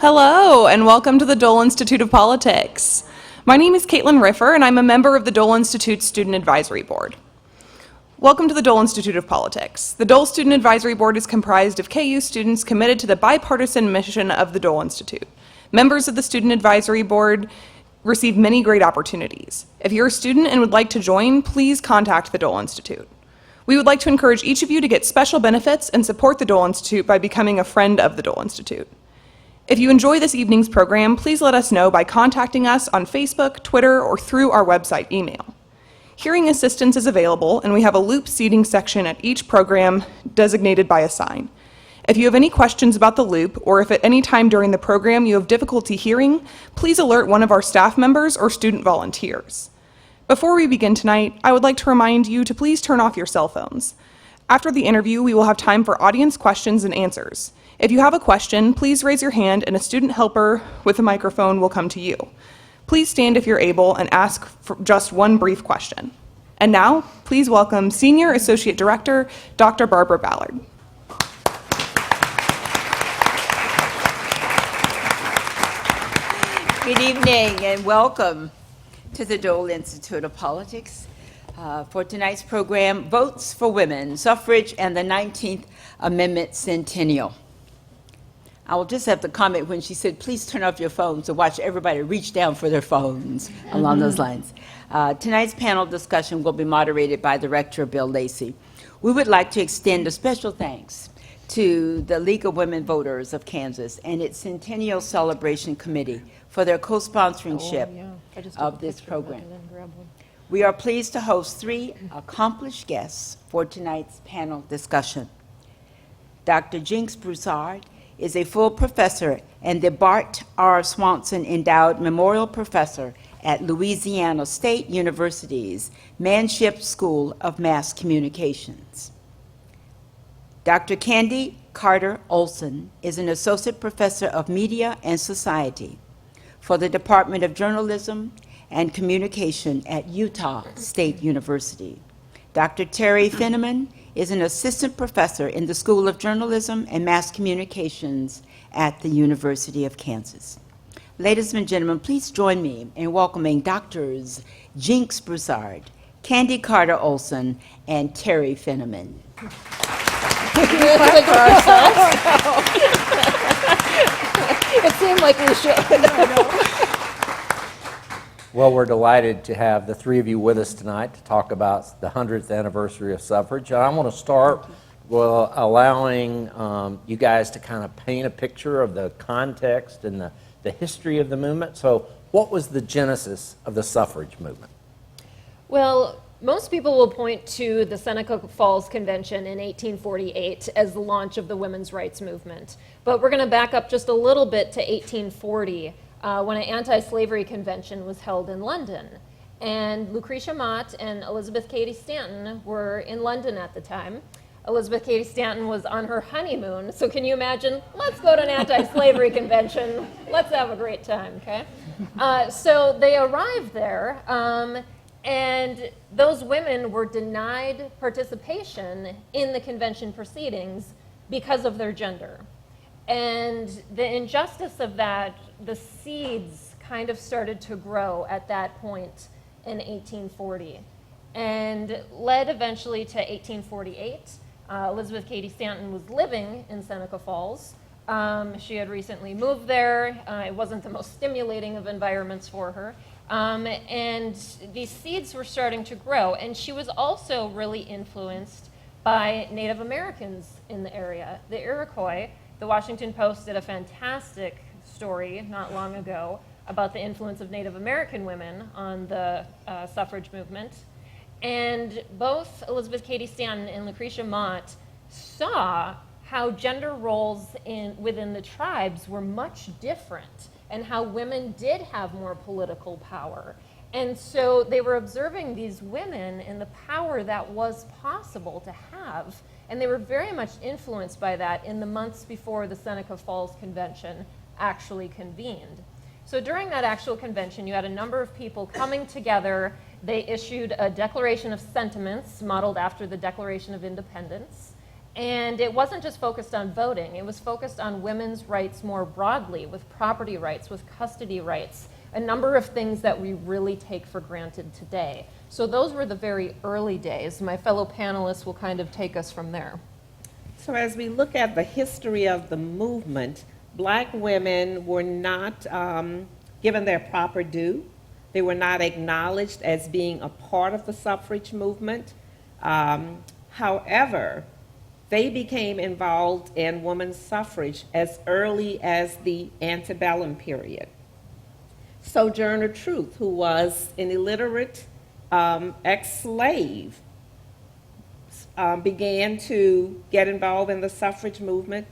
Hello, and welcome to the Dole Institute of Politics. My name is Caitlin Riffer, and I'm a member of the Dole Institute Student Advisory Board. Welcome to the Dole Institute of Politics. The Dole Student Advisory Board is comprised of KU students committed to the bipartisan mission of the Dole Institute. Members of the Student Advisory Board receive many great opportunities. If you're a student and would like to join, please contact the Dole Institute. We would like to encourage each of you to get special benefits and support the Dole Institute by becoming a friend of the Dole Institute. If you enjoy this evening's program, please let us know by contacting us on Facebook, Twitter, or through our website email. Hearing assistance is available, and we have a loop seating section at each program designated by a sign. If you have any questions about the loop, or if at any time during the program you have difficulty hearing, please alert one of our staff members or student volunteers. Before we begin tonight, I would like to remind you to please turn off your cell phones. After the interview, we will have time for audience questions and answers. If you have a question, please raise your hand and a student helper with a microphone will come to you. Please stand if you're able and ask for just one brief question. And now, please welcome Senior Associate Director, Dr. Barbara Ballard. Good evening and welcome to the Dole Institute of Politics. For tonight's program, Votes for Women, Suffrage, and the 19th Amendment Centennial. I will just have to comment when she said, please turn off your phones, to watch everybody reach down for their phones along those lines. Tonight's panel discussion will be moderated by Director Bill Lacey. We would like to extend a special thanks to the League of Women Voters of Kansas and its Centennial Celebration Committee for their co-sponsorship of this program. We are pleased to host three accomplished guests for tonight's panel discussion. Dr. Jinx Broussard is a full professor and the Bart R. Swanson Endowed Memorial Professor at Louisiana State University's Manship School of Mass Communications. Dr. Candy Carter Olson is an Associate Professor of Media and Society for the Department of Journalism and Communication at Utah State University. Dr. Terry Finneman is an assistant professor in the School of Journalism and Mass Communications at the University of Kansas. Ladies and gentlemen, please join me in welcoming Doctors Jinx Broussard, Candy Carter Olson, and Terry Finneman. It seemed like we should. Well, we're delighted to have the three of you with us tonight to talk about the 100th anniversary of suffrage. And I want to start with allowing you guys to kind of paint a picture of the context and the history of the movement. So what was the genesis of the suffrage movement? Well, most people will point to the Seneca Falls Convention in 1848 as the launch of the women's rights movement. But we're going to back up just a little bit to 1840. When an anti-slavery convention was held in London. And Lucretia Mott and Elizabeth Cady Stanton were in London at the time. Elizabeth Cady Stanton was on her honeymoon, so can you imagine, let's go to an anti-slavery convention, let's have a great time, okay? So they arrived there, and those women were denied participation in the convention proceedings because of their gender. And the injustice of that, the seeds kind of started to grow at that point in 1840 and led eventually to 1848. Elizabeth Cady Stanton was living in Seneca Falls. She had recently moved there. It wasn't the most stimulating of environments for her. And these seeds were starting to grow. And she was also really influenced by Native Americans in the area, the Iroquois. The Washington Post did a fantastic story not long ago about the influence of Native American women on the suffrage movement. And both Elizabeth Cady Stanton and Lucretia Mott saw how gender roles within the tribes were much different and how women did have more political power. And so they were observing these women and the power that was possible to have. And they were very much influenced by that in the months before the Seneca Falls Convention actually convened. So during that actual convention, you had a number of people coming together. They issued a Declaration of Sentiments modeled after the Declaration of Independence. And it wasn't just focused on voting, it was focused on women's rights more broadly, with property rights, with custody rights, a number of things that we really take for granted today. So those were the very early days. My fellow panelists will kind of take us from there. So as we look at the history of the movement, Black women were not given their proper due. They were not acknowledged as being a part of the suffrage movement. However, they became involved in women's suffrage as early as the antebellum period. Sojourner Truth, who was an illiterate ex-slave, began to get involved in the suffrage movement,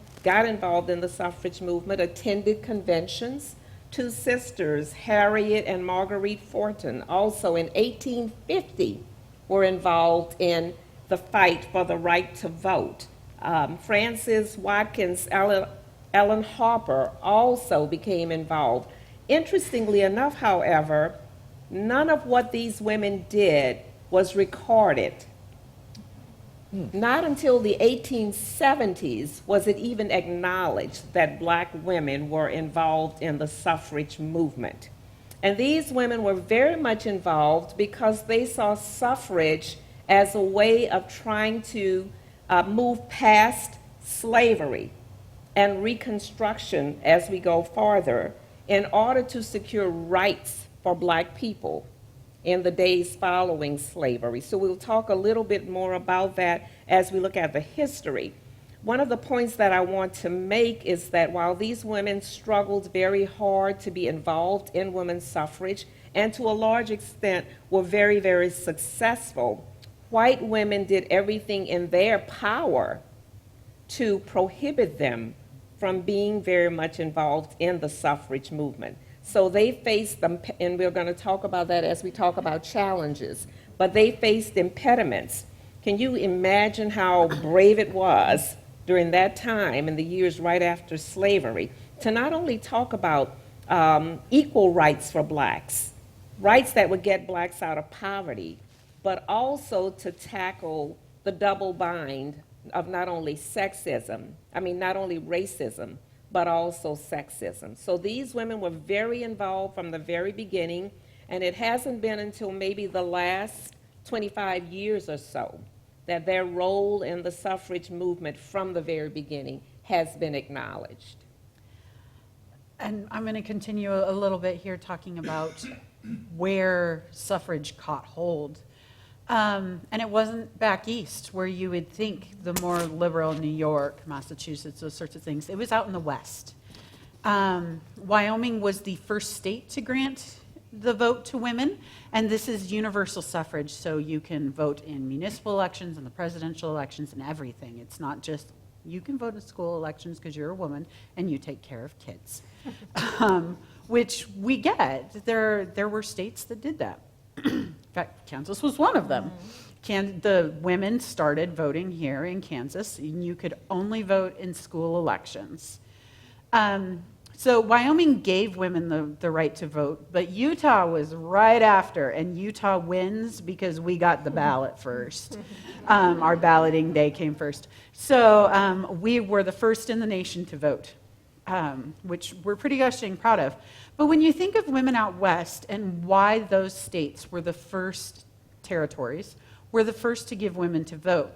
attended conventions. Two sisters, Harriet and Marguerite Fortin, also in 1850, were involved in the fight for the right to vote. Frances Watkins, Ellen Harper also became involved. Interestingly enough, however, none of what these women did was recorded. Not until the 1870s was it even acknowledged that Black women were involved in the suffrage movement. And these women were very much involved because they saw suffrage as a way of trying to move past slavery and Reconstruction as we go farther in order to secure rights for Black people in the days following slavery. So we'll talk a little bit more about that as we look at the history. One of the points that I want to make is that while these women struggled very hard to be involved in women's suffrage, and to a large extent were very, very successful, white women did everything in their power to prohibit them from being very much involved in the suffrage movement. So they faced them, and we're going to talk about that as we talk about challenges, but they faced impediments. Can you imagine how brave it was during that time in the years right after slavery to not only talk about equal rights for Blacks, rights that would get Blacks out of poverty, but also to tackle the double bind of not only not only racism, but also sexism. So these women were very involved from the very beginning, and it hasn't been until maybe the last 25 years or so that their role in the suffrage movement from the very beginning has been acknowledged. And I'm going to continue a little bit here talking about where suffrage caught hold. And it wasn't back east where you would think the more liberal New York, Massachusetts, those sorts of things. It was out in the West. Wyoming was the first state to grant the vote to women, and this is universal suffrage, so you can vote in municipal elections and the presidential elections and everything. It's not just you can vote in school elections because you're a woman and you take care of kids, which we get. There were states that did that. In fact, Kansas was one of them. The women started voting here in Kansas, and you could only vote in school elections. So Wyoming gave women the right to vote, but Utah was right after, and Utah wins because we got the ballot first. Our balloting day came first. So we were the first in the nation to vote, which we're pretty gushing proud of. But when you think of women out west and why those states were the first territories, were the first to give women to vote,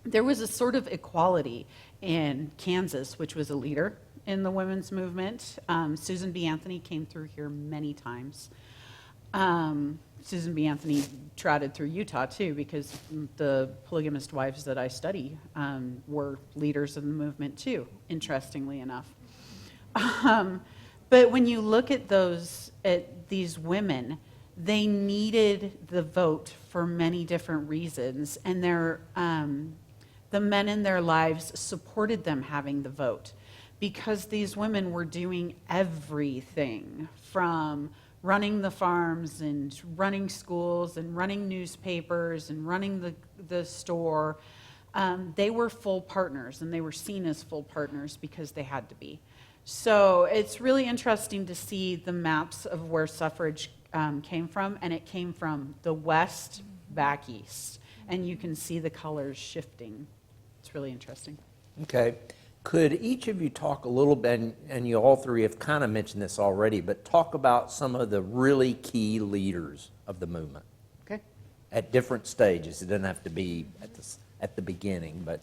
there was a sort of equality in Kansas, which was a leader in the women's movement. Susan B. Anthony came through here many times. Susan B. Anthony trotted through Utah too, because the polygamist wives that I study were leaders in the movement too, interestingly enough. But when you look at these women, they needed the vote for many different reasons, and the men in their lives supported them having the vote, because these women were doing everything from running the farms and running schools and running newspapers and running the store. They were full partners, and they were seen as full partners because they had to be. So it's really interesting to see the maps of where suffrage came from, and it came from the West back east. And you can see the colors shifting. It's It's really interesting. Okay. Could each of you talk a little bit, and you all three have kind of mentioned this already, but talk about some of the really key leaders of the movement Okay. at different stages? It doesn't have to be at the beginning, but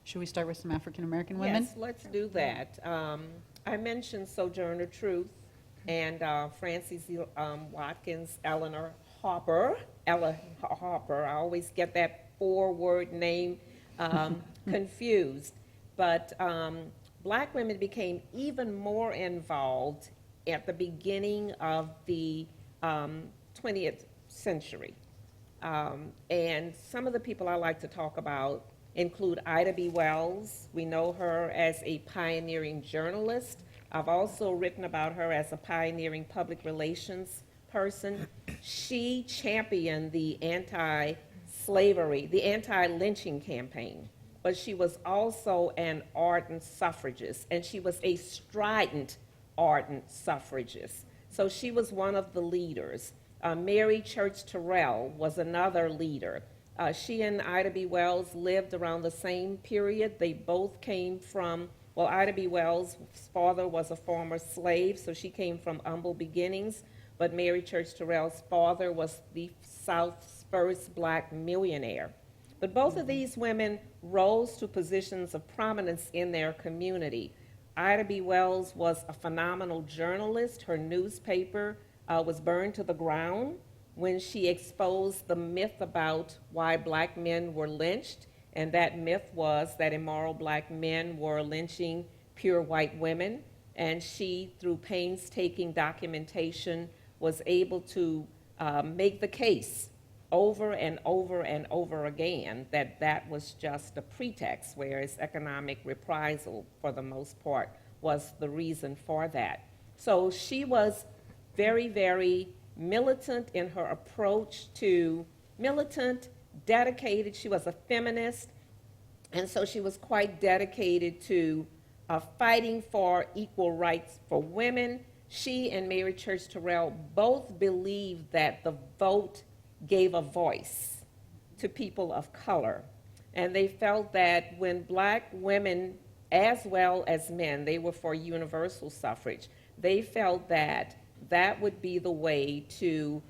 Should we start with some African American women? Yes, let's do that. I mentioned Sojourner Truth and Frances Watkins, Eleanor Harper. Ella Harper. I always get that four-word name confused. But black women became even more involved at the beginning of the 20th century. And some of the people I like to talk about include Ida B. Wells. We know her as a pioneering journalist. I've also written about her as a pioneering public relations person. She championed the anti-slavery, the anti-lynching campaign, but she was also an ardent suffragist, and she was a strident ardent suffragist. So she was one of the leaders. Mary Church Tyrell was another leader. She and Ida B. Wells lived around the same period. They both came from, well, Ida B. Wells' father was a former slave, so she came from humble beginnings, but Mary Church Tyrell's father was the South's first black millionaire. But both of these women rose to positions of prominence in their community. Ida B. Wells was a phenomenal journalist. Her newspaper was burned to the ground when she exposed the myth about why black men were lynched, and that myth was that immoral black men were lynching pure white women, and she, through painstaking documentation, was able to make the case over and over and over again that that was just a pretext, whereas economic reprisal, for the most part, was the reason for that. So she was very, very militant in her approach to militant, dedicated. She was a feminist, and so she was quite dedicated to fighting for equal rights for women. She and Mary Church Tyrell both believed that the vote gave a voice to people of color, and they felt that when black women, as well as men, they were for universal suffrage, they felt that that would be the way to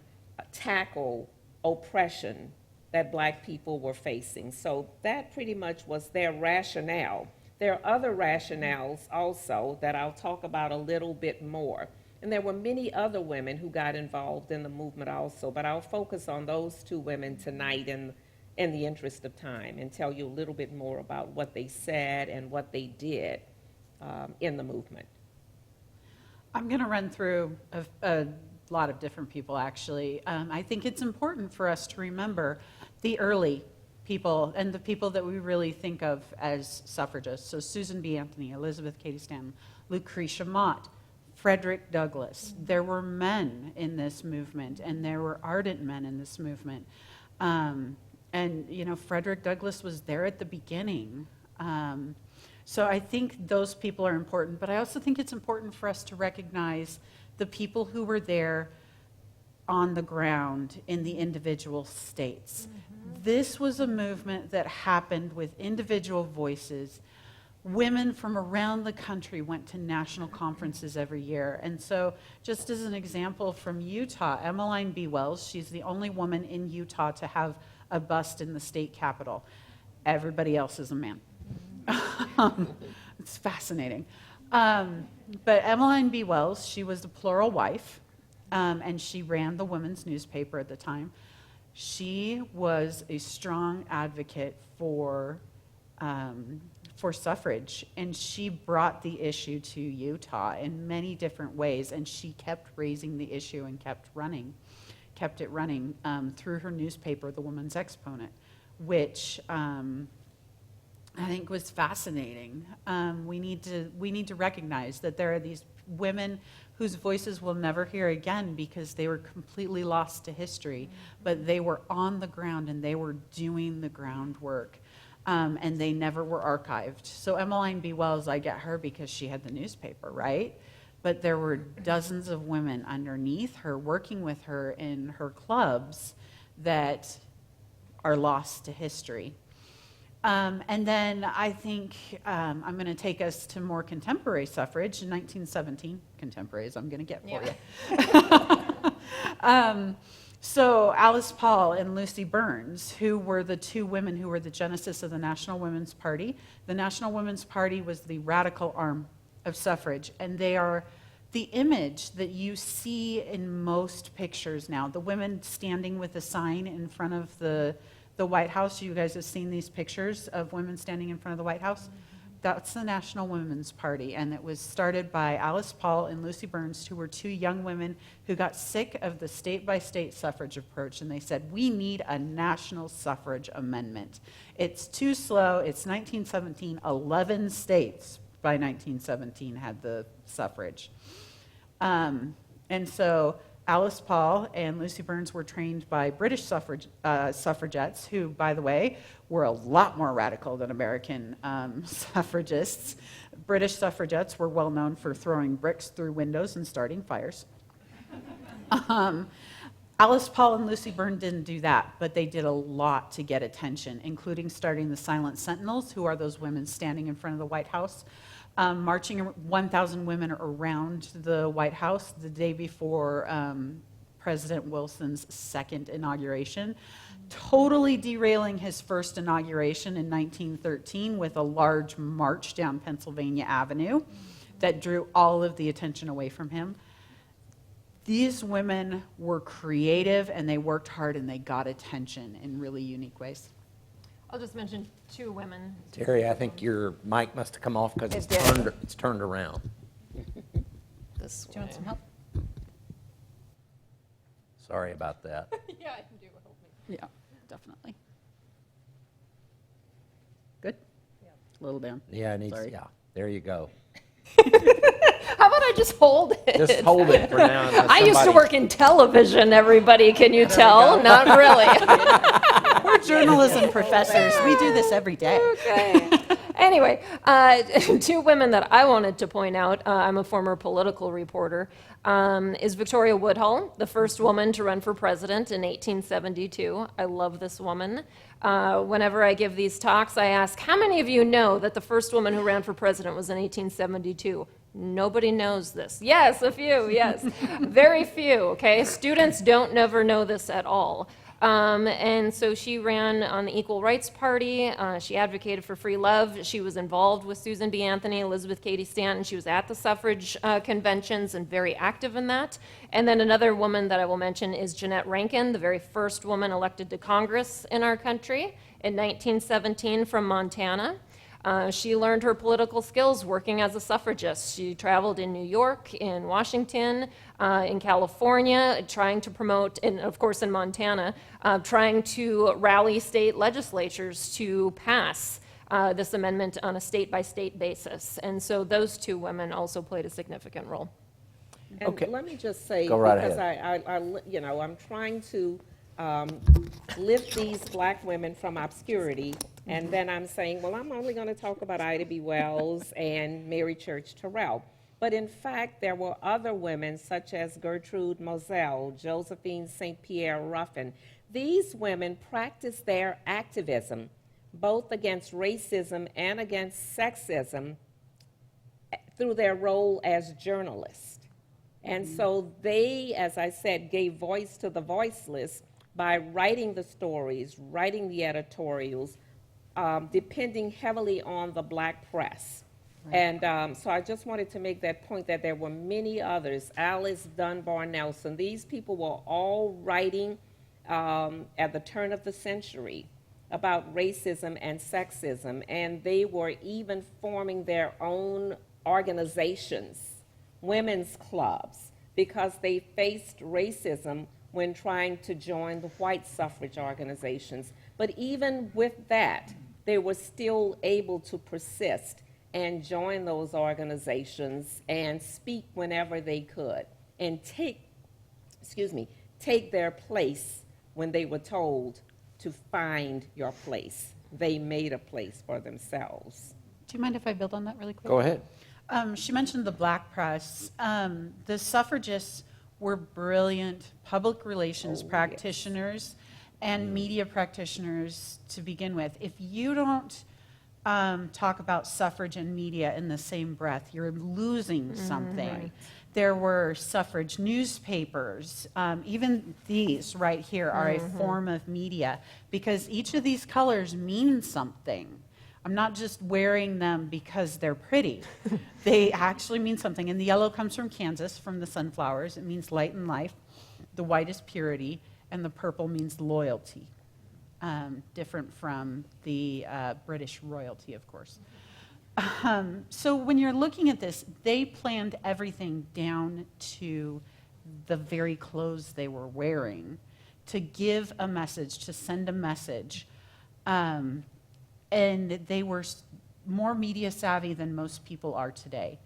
tackle oppression that black people were facing. So that pretty much was their rationale. There are other rationales also that I'll talk about a little bit more. And there were many other women who got involved in the movement also, but I'll focus on those two women tonight in the interest of time and tell you a little bit more about what they said and what they did in the movement. I'm going to run through a lot of different people, actually. I think it's important for us to remember the early people and the people that we really think of as suffragists. So Susan B. Anthony, Elizabeth Cady Stanton, Lucretia Mott, Frederick Douglass. There were men in this movement, and there were ardent men in this movement. And, you know, Frederick Douglass was there at the beginning. So I think those people are important, but I also think it's important for us to recognize the people who were there on the ground in the individual states. Mm-hmm. This was a movement that happened with individual voices. Women from around the country went to national conferences every year. And so just as an example from Utah, Emmeline B. Wells, she's the only woman in Utah to have a bust in the state capitol. Everybody else is a man. It's fascinating. But Emmeline B. Wells, she was the plural wife, and she ran the women's newspaper at the time. She was a strong advocate for suffrage, and she brought the issue to Utah in many different ways, and she kept raising the issue and kept it running through her newspaper, The Woman's Exponent, which I think was fascinating. We need to recognize that there are these women whose voices we'll never hear again because they were completely lost to history, but they were on the ground and they were doing the groundwork, and they never were archived. So Emmeline B. Wells, I get her because she had the newspaper, right? But there were dozens of women underneath her working with her in her clubs that are lost to history. And then I think I'm going to take us to more contemporary suffrage in 1917. Contemporaries, I'm going to get for you. So Alice Paul and Lucy Burns, who were the two women who were the genesis of the National Women's Party. The National Women's Party was the radical arm of suffrage, and they are the image that you see in most pictures now. The women standing with a sign in front of the White House. You guys have seen these pictures of women standing in front of the White House? That's the National Women's Party, and it was started by Alice Paul and Lucy Burns, who were two young women who got sick of the state-by-state suffrage approach, and they said, we need a national suffrage amendment. It's too slow. It's 1917. 11 states by 1917 had the suffrage. And so Alice Paul and Lucy Burns were trained by British suffragettes, who, by the way, were a lot more radical than American suffragists. British suffragettes were well known for throwing bricks through windows and starting fires. Alice Paul and Lucy Burns didn't do that, but they did a lot to get attention, including starting the Silent Sentinels, who are those women standing in front of the White House, marching 1,000 women around the White House the day before President Wilson's second inauguration, totally derailing his first inauguration in 1913 with a large march down Pennsylvania Avenue that drew all of the attention away from him. These women were creative, and they worked hard, and they got attention in really unique ways. I'll just mention two women. Terry, I think your mic must have come off because it's turned around. This Do you want some help? Sorry about that. Yeah, I can do it. Yeah, definitely. Good? Yeah. A little down. Yeah, it needs, Sorry. yeah, there you go. How about I just hold it? Just hold it for now. unless I used to somebody- work in television, everybody, can you tell? Not really. We're journalism professors. We do this every day. Okay. Anyway, two women that I wanted to point out, I'm a former political reporter, is Victoria Woodhull, the first woman to run for president in 1872. I love this woman. Whenever I give these talks, I ask, how many of you know that the first woman who ran for president was in 1872? Nobody knows this. Yes, a few, yes. Very few, okay? Students don't never know this at all. And so she ran on the Equal Rights Party. She advocated for free love. She was involved with Susan B. Anthony, Elizabeth Cady Stanton. She was at the suffrage conventions and very active in that. And then another woman that I will mention is Jeanette Rankin, the very first woman elected to Congress in our country in 1917 from Montana. She learned her political skills working as a suffragist. She traveled in New York, in Washington, in California, trying to promote, and of course in Montana, trying to rally state legislatures to pass this amendment on a state-by-state basis. And so those two women also played a significant role. And Okay. let me just say, Go right because ahead. I'm trying to lift these black women from obscurity, and then I'm saying, well, I'm only going to talk about Ida B. Wells and Mary Church Tyrell. But in fact, there were other women such as Gertrude Moselle, Josephine St. Pierre Ruffin. These women practiced their activism both against racism and against sexism through their role as journalists. And so they, as I said, gave voice to the voiceless by writing the stories, writing the editorials, depending heavily on the black press. Right. And so I just wanted to make that point that there were many others, Alice Dunbar Nelson. These people were all writing at the turn of the century about racism and sexism, and they were even forming their own organizations, women's clubs, because they faced racism when trying to join the white suffrage organizations. But even with that, they were still able to persist and join those organizations and speak whenever they could and take their place when they were told to find your place. They made a place for themselves. Do you mind if I build on that really quick? Go ahead. She mentioned the black press. The suffragists were brilliant public relations practitioners. and media practitioners to begin with. If you don't talk about suffrage and media in the same breath, you're losing something. There were suffrage newspapers. Even these right here are a form of media because each of these colors means something. I'm not just wearing them because they're pretty. They actually mean something. And the yellow comes from Kansas, from the sunflowers. It means light and life. The white is purity, and the purple means loyalty. Different from the British royalty, of course. So when you're looking at this, they planned everything down to the very clothes they were wearing to give a message, to send a message. And they were more media savvy than most people are today.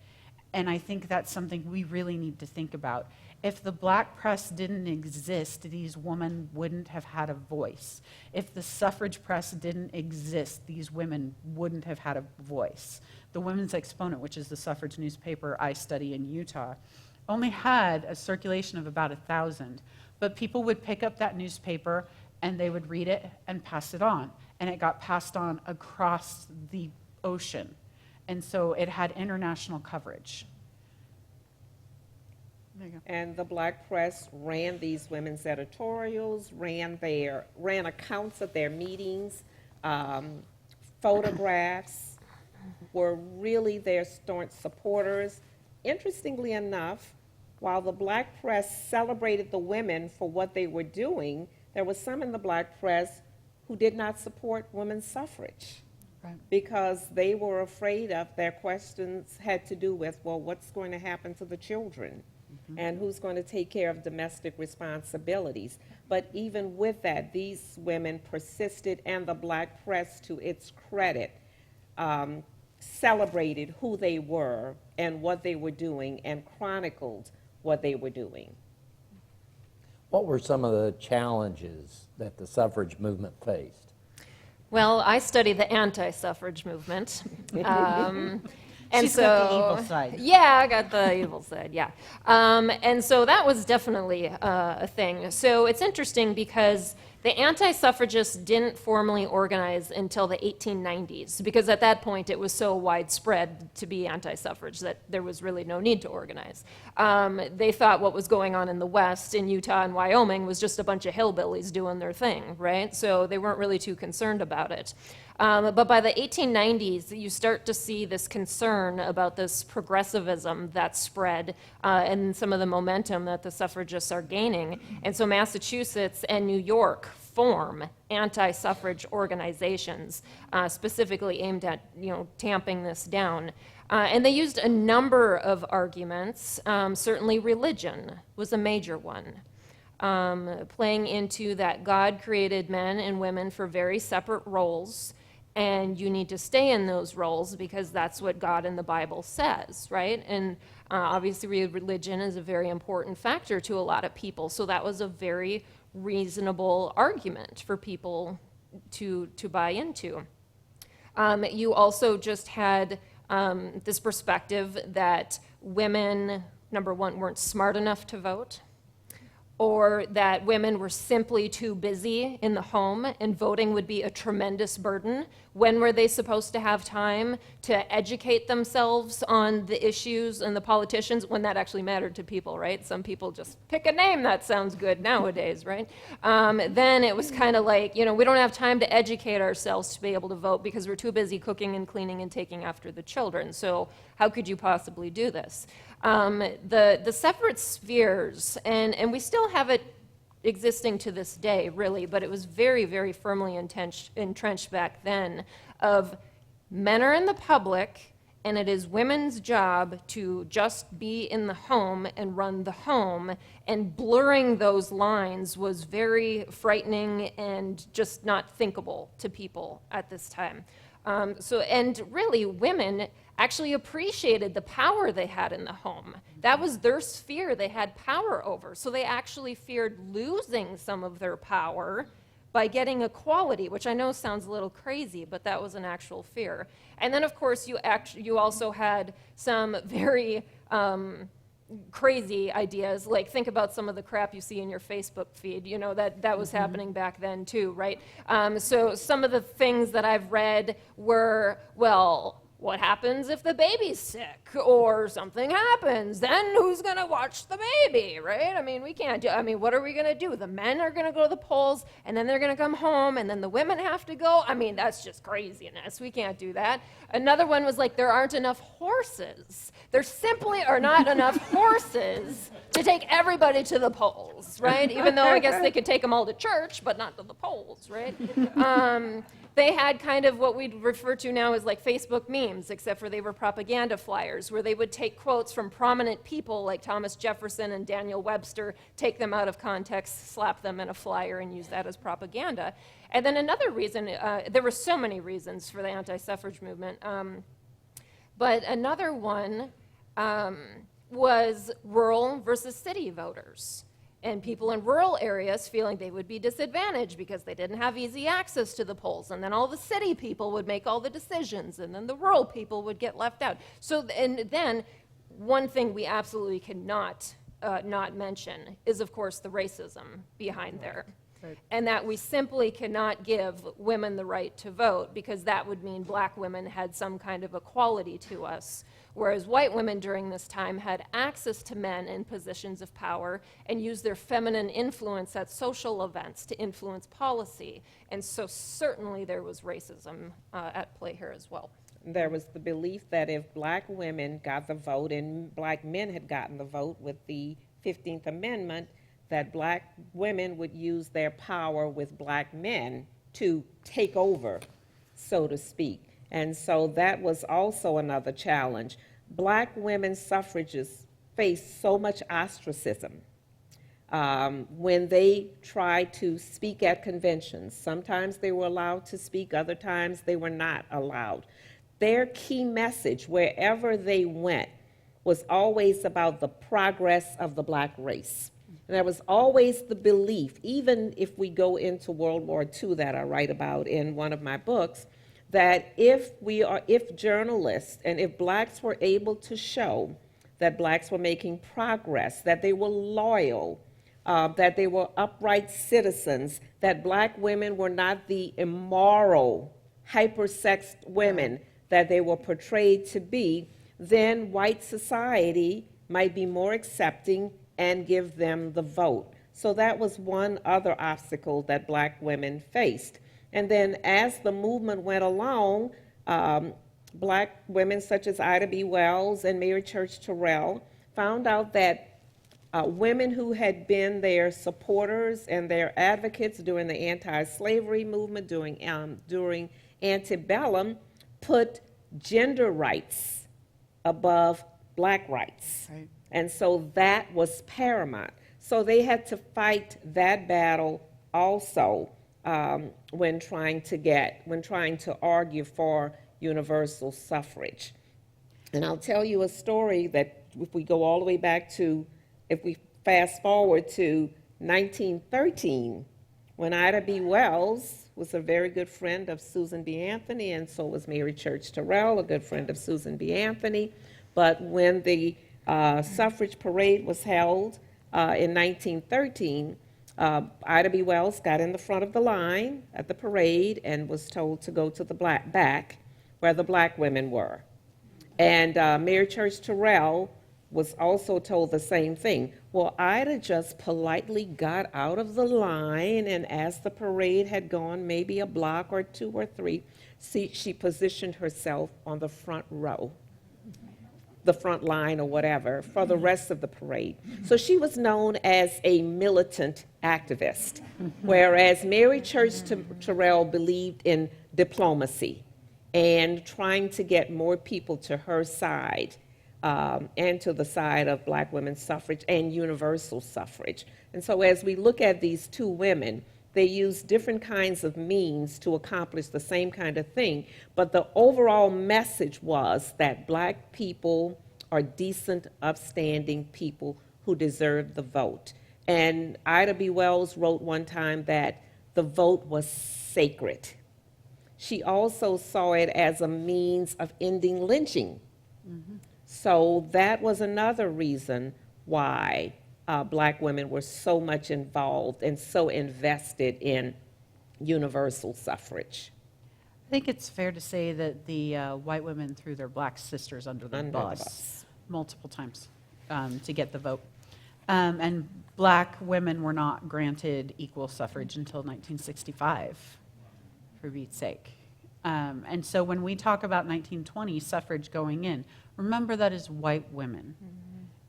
And I think that's something we really need to think about. If the black press didn't exist, these women wouldn't have had a voice. If the suffrage press didn't exist, these women wouldn't have had a voice. The Women's Exponent, which is the suffrage newspaper I study in Utah, only had a circulation of about 1,000. But people would pick up that newspaper and they would read it and pass it on. And it got passed on across the ocean. And so it had international coverage. And the black press ran these women's editorials, ran accounts of their meetings, photographs, were really their staunch supporters. Interestingly enough, while the black press celebrated the women for what they were doing, there was some in the black press who did not support women's suffrage. Right. Because they were afraid of their questions had to do with, well, what's going to happen to the children? And who's going to take care of domestic responsibilities. But even with that, these women persisted, and the black press, to its credit, celebrated who they were and what they were doing and chronicled what they were doing. What were some of the challenges that the suffrage movement faced? Well, I study the anti-suffrage movement. And She's so, got the evil side. Yeah, I got the evil side, yeah. And so that was definitely a thing. So it's interesting because the anti-suffragists didn't formally organize until the 1890s, because at that point it was so widespread to be anti-suffrage that there was really no need to organize. They thought what was going on in the West, in Utah and Wyoming, was just a bunch of hillbillies doing their thing, right? So they weren't really too concerned about it. But by the 1890s, you start to see this concern about this progressivism that spread and some of the momentum that the suffragists are gaining. And so Massachusetts and New York form anti-suffrage organizations specifically aimed at, tamping this down. And they used a number of arguments. Certainly religion was a major one. Playing into that God created men and women for very separate roles, and you need to stay in those roles because that's what God in the Bible says, right? And obviously religion is a very important factor to a lot of people, so that was a very reasonable argument for people to buy into. You also just had this perspective that women, number one, weren't smart enough to vote, or that women were simply too busy in the home and voting would be a tremendous burden. When were they supposed to have time to educate themselves on the issues and the politicians when that actually mattered to people, right? Some people just pick a name that sounds good nowadays, right? Then it was kind of like, we don't have time to educate ourselves to be able to vote because we're too busy cooking and cleaning and taking after the children. So how could you possibly do this? The separate spheres, and we still have it existing to this day, really, but it was very, very firmly entrenched back then, of men are in the public, and it is women's job to just be in the home and run the home, and blurring those lines was very frightening and just not thinkable to people at this time. And really, women actually appreciated the power they had in the home. That was their sphere they had power over. So they actually feared losing some of their power by getting equality, which I know sounds a little crazy, but that was an actual fear. And then, of course, you also had some very crazy ideas, like think about some of the crap you see in your Facebook feed, you know, that was happening back then too, right? So some of the things that I've read were, well, what happens if the baby's sick or something happens? Then who's going to watch the baby, right? I mean, we can't do, I mean, what are we going to do? The men are going to go to the polls and then they're going to come home and then the women have to go. I mean, that's just craziness. We can't do that. Another one was like, there aren't enough horses. There simply are not enough horses to take everybody to the polls, right? Even though I guess they could take them all to church, but not to the polls, right? They had kind of what we'd refer to now as like Facebook memes, except for they were propaganda flyers, where they would take quotes from prominent people like Thomas Jefferson and Daniel Webster, take them out of context, slap them in a flyer, and use that as propaganda. And then another reason, there were so many reasons for the anti-suffrage movement, but another one was rural versus city voters. And people in rural areas feeling they would be disadvantaged because they didn't have easy access to the polls. And then all the city people would make all the decisions, and then the rural people would get left out. So, and then one thing we absolutely cannot not mention is, of course, the racism behind there. Right. And that we simply cannot give women the right to vote because that would mean black women had some kind of equality to us, whereas white women during this time had access to men in positions of power and used their feminine influence at social events to influence policy. And so certainly there was racism at play here as well. There was the belief that if black women got the vote and black men had gotten the vote with the 15th Amendment, that black women would use their power with black men to take over, so to speak. And so that was also another challenge. Black women suffragists faced so much ostracism when they tried to speak at conventions. Sometimes they were allowed to speak, other times they were not allowed. Their key message, wherever they went, was always about the progress of the black race. And there was always the belief, even if we go into World War II that I write about in one of my books, that if journalists and if blacks were able to show that blacks were making progress, that they were loyal, that they were upright citizens, that black women were not the immoral, hypersexed women that they were portrayed to be, then white society might be more accepting and give them the vote. So that was one other obstacle that black women faced. And then as the movement went along, black women such as Ida B. Wells and Mary Church Tyrell found out that women who had been their supporters and their advocates during the anti-slavery movement, during antebellum, put gender rights above black rights. Right. And so that was paramount. So they had to fight that battle also when trying to argue for universal suffrage. And I'll tell you a story that if we go all the way back to, if we fast forward to 1913, when Ida B. Wells was a very good friend of Susan B. Anthony, and so was Mary Church Tyrell, a good friend of Susan B. Anthony. But when the suffrage parade was held in 1913, Ida B. Wells got in the front of the line at the parade and was told to go to the back where the black women were. And Mary Church Tyrell was also told the same thing. Well, Ida just politely got out of the line, and as the parade had gone maybe a block or two or three, she positioned herself on the front row, the front line or whatever, for the rest of the parade. So she was known as a militant activist, whereas Mary Church Tyrell believed in diplomacy and trying to get more people to her side and to the side of black women's suffrage and universal suffrage. And so as we look at these two women, they use different kinds of means to accomplish the same kind of thing, but the overall message was that black people are decent, upstanding people who deserve the vote. And Ida B. Wells wrote one time that the vote was sacred. She also saw it as a means of ending lynching. Mm-hmm. So that was another reason why black women were so much involved and so invested in universal suffrage. I think it's fair to say that the white women threw their black sisters under the bus multiple times to get the vote. And black women were not granted equal suffrage until 1965, for Pete's sake. And so when we talk about 1920 suffrage going in, remember that is white women,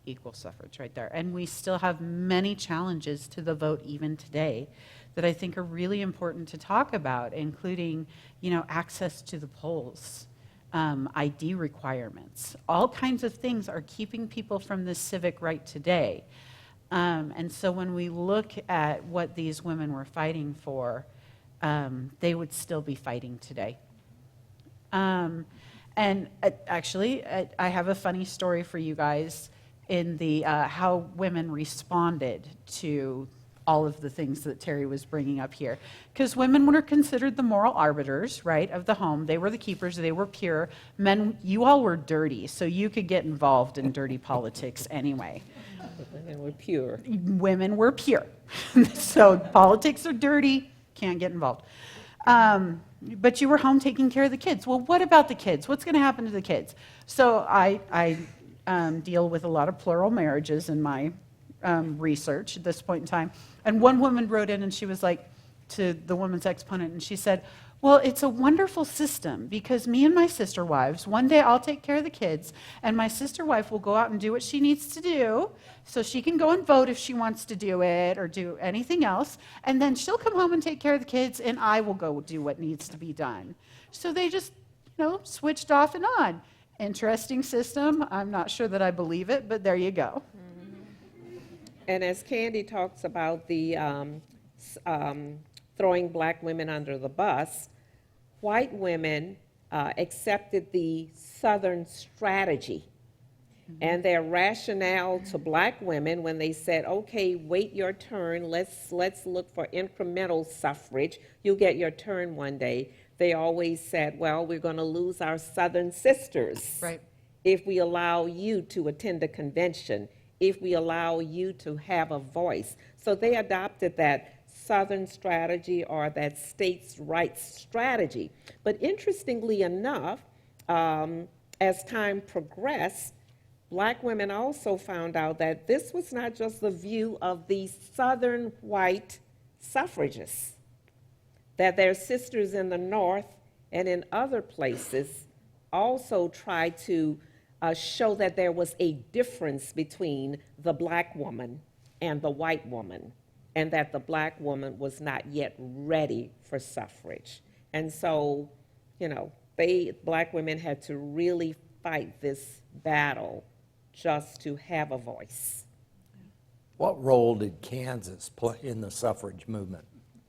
equal suffrage right there. And we still have many challenges to the vote even today that I think are really important to talk about, including, access to the polls, ID requirements. All kinds of things are keeping people from this civic right today. And so when we look at what these women were fighting for, they would still be fighting today. And actually, I have a funny story for you guys in the how women responded to all of the things that Terry was bringing up here. Because women were considered the moral arbiters, right, of the home. They were the keepers. They were pure. Men, you all were dirty, so you could get involved in dirty politics anyway. Women were pure. Women were pure. So politics are dirty, can't get involved. But you were home taking care of the kids. Well, what about the kids? What's going to happen to the kids? So I deal with a lot of plural marriages in my research at this point in time. And one woman wrote in and she was like, to the woman's exponent, and she said, well, it's a wonderful system because me and my sister wives, one day I'll take care of the kids and my sister wife will go out and do what she needs to do so she can go and vote if she wants to do it or do anything else. And then she'll come home and take care of the kids and I will go do what needs to be done. So they just, switched off and on. Interesting system. I'm not sure that I believe it, but there you go. And as Candy talks about the throwing black women under the bus, white women accepted the Southern strategy. And their rationale to black women when they said, okay, wait your turn, let's look for incremental suffrage, you'll get your turn one day. They always said, well, we're going to lose our Southern sisters if we allow you to attend a convention, if we allow you to have a voice. So they adopted that Southern strategy or that states' rights strategy. But interestingly enough, as time progressed, black women also found out that this was not just the view of the Southern white suffragists, that their sisters in the North and in other places also tried to show that there was a difference between the black woman and the white woman, and that the black woman was not yet ready for suffrage. And so, black women had to really fight this battle just to have a voice. What role did Kansas play in the suffrage movement?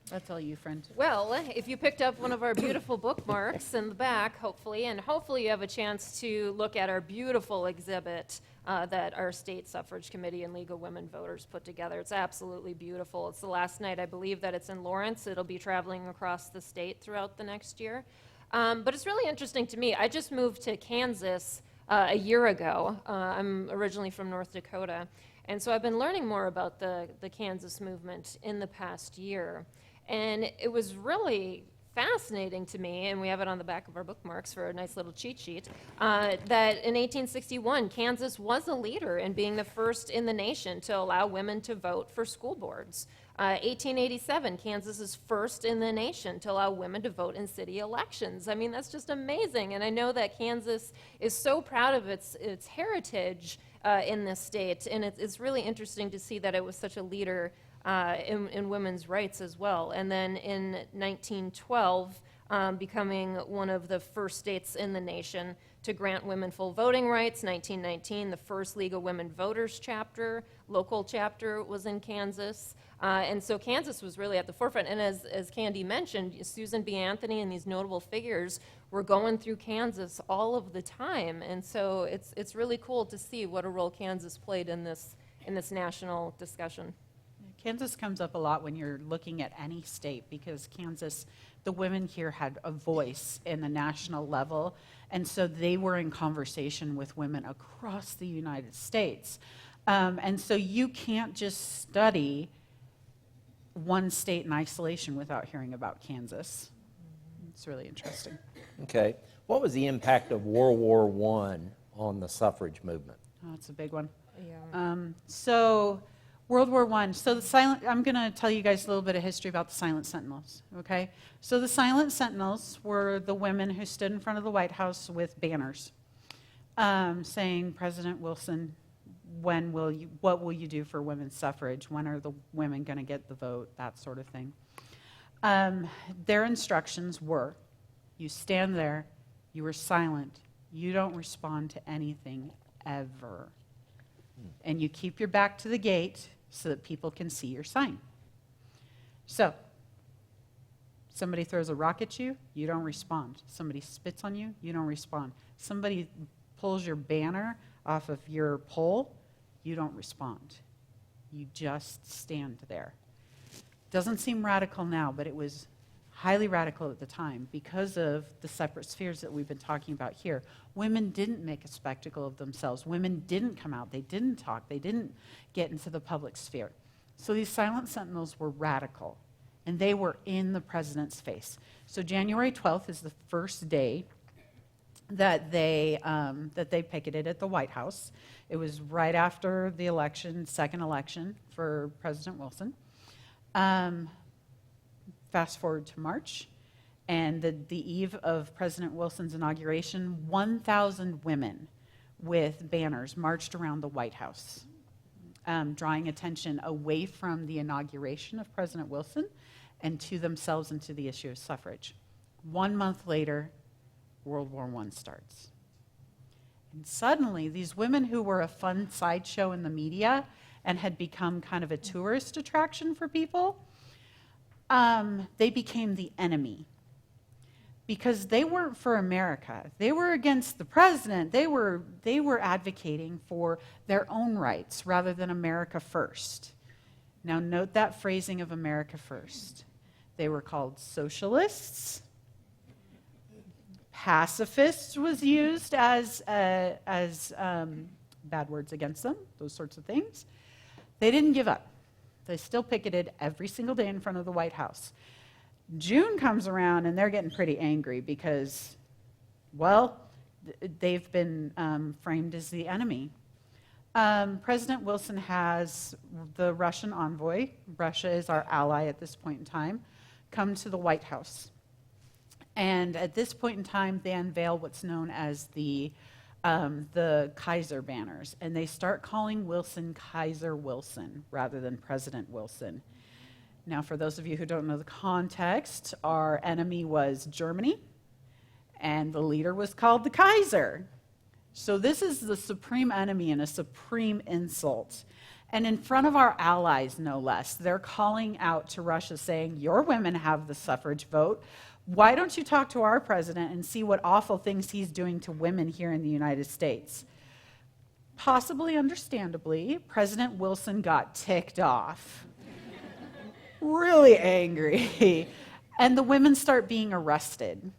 That's all you, friend. Well, if you picked up one of our beautiful bookmarks in the back, hopefully you have a chance to look at our beautiful exhibit that our state suffrage committee and League of Women Voters put together. It's absolutely beautiful. It's the last night, I believe, that it's in Lawrence. It'll be traveling across the state throughout the next year. But it's really interesting to me. I just moved to Kansas a year ago. I'm originally from North Dakota. And so I've been learning more about the Kansas movement in the past year. And it was really fascinating to me, and we have it on the back of our bookmarks for a nice little cheat sheet, that in 1861, Kansas was a leader in being the first in the nation to allow women to vote for school boards. 1887, Kansas is first in the nation to allow women to vote in city elections. I mean, that's just amazing. And I know that Kansas is so proud of its heritage in this state, and it's really interesting to see that it was such a leader in women's rights as well. And then in 1912, becoming one of the first states in the nation to grant women full voting rights. 1919, the first League of Women Voters chapter, local chapter, was in Kansas. And so Kansas was really at the forefront. And as Candy mentioned, Susan B. Anthony and these notable figures were going through Kansas all of the time. And so it's really cool to see what a role Kansas played in this national discussion. Kansas comes up a lot when you're looking at any state because Kansas, the women here had a voice in the national level, and so they were in conversation with women across the United States. And so you can't just study one state in isolation without hearing about Kansas. It's really interesting. Okay. What was the impact of World War I on the suffrage movement? Oh, that's a big one. Yeah. So World War I. So I'm going to tell you guys a little bit of history about the Silent Sentinels, okay? So the Silent Sentinels were the women who stood in front of the White House with banners saying, President Wilson, what will you do for women's suffrage? When are the women going to get the vote? That sort of thing. Their instructions were, you stand there, you are silent, you don't respond to anything ever. And you keep your back to the gate so that people can see your sign. So, somebody throws a rock at you, you don't respond. Somebody spits on you, you don't respond. Somebody pulls your banner off of your pole, you don't respond. You just stand there. Doesn't seem radical now, but it was highly radical at the time because of the separate spheres that we've been talking about here. Women didn't make a spectacle of themselves. Women didn't come out. They didn't talk. They didn't get into the public sphere. So these Silent Sentinels were radical, and they were in the president's face. So January 12th is the first day that they picketed at the White House. It was right after the election, second election for President Wilson. Fast forward to March, and the eve of President Wilson's inauguration, 1,000 women with banners marched around the White House, drawing attention away from the inauguration of President Wilson and to themselves and to the issue of suffrage. 1 month later, World War I starts. And suddenly, these women who were a fun sideshow in the media and had become kind of a tourist attraction for people, they became the enemy because they weren't for America. They were against the president. They were advocating for their own rights rather than America first. Now note that phrasing of America first. They were called socialists. Pacifists was used as bad words against them, those sorts of things. They didn't give up. They still picketed every single day in front of the White House. June comes around and they're getting pretty angry because, well, they've been framed as the enemy. President Wilson has the Russian envoy, Russia is our ally at this point in time, come to the White House. And at this point in time, they unveil what's known as the Kaiser banners, and they start calling Wilson Kaiser Wilson rather than President Wilson. Now, for those of you who don't know the context, our enemy was Germany, and the leader was called the Kaiser. So this is the supreme enemy and a supreme insult. And in front of our allies, no less, they're calling out to Russia saying, your women have the suffrage vote. Why don't you talk to our president and see what awful things he's doing to women here in the United States? Possibly understandably, President Wilson got ticked off, really angry, and the women start being arrested.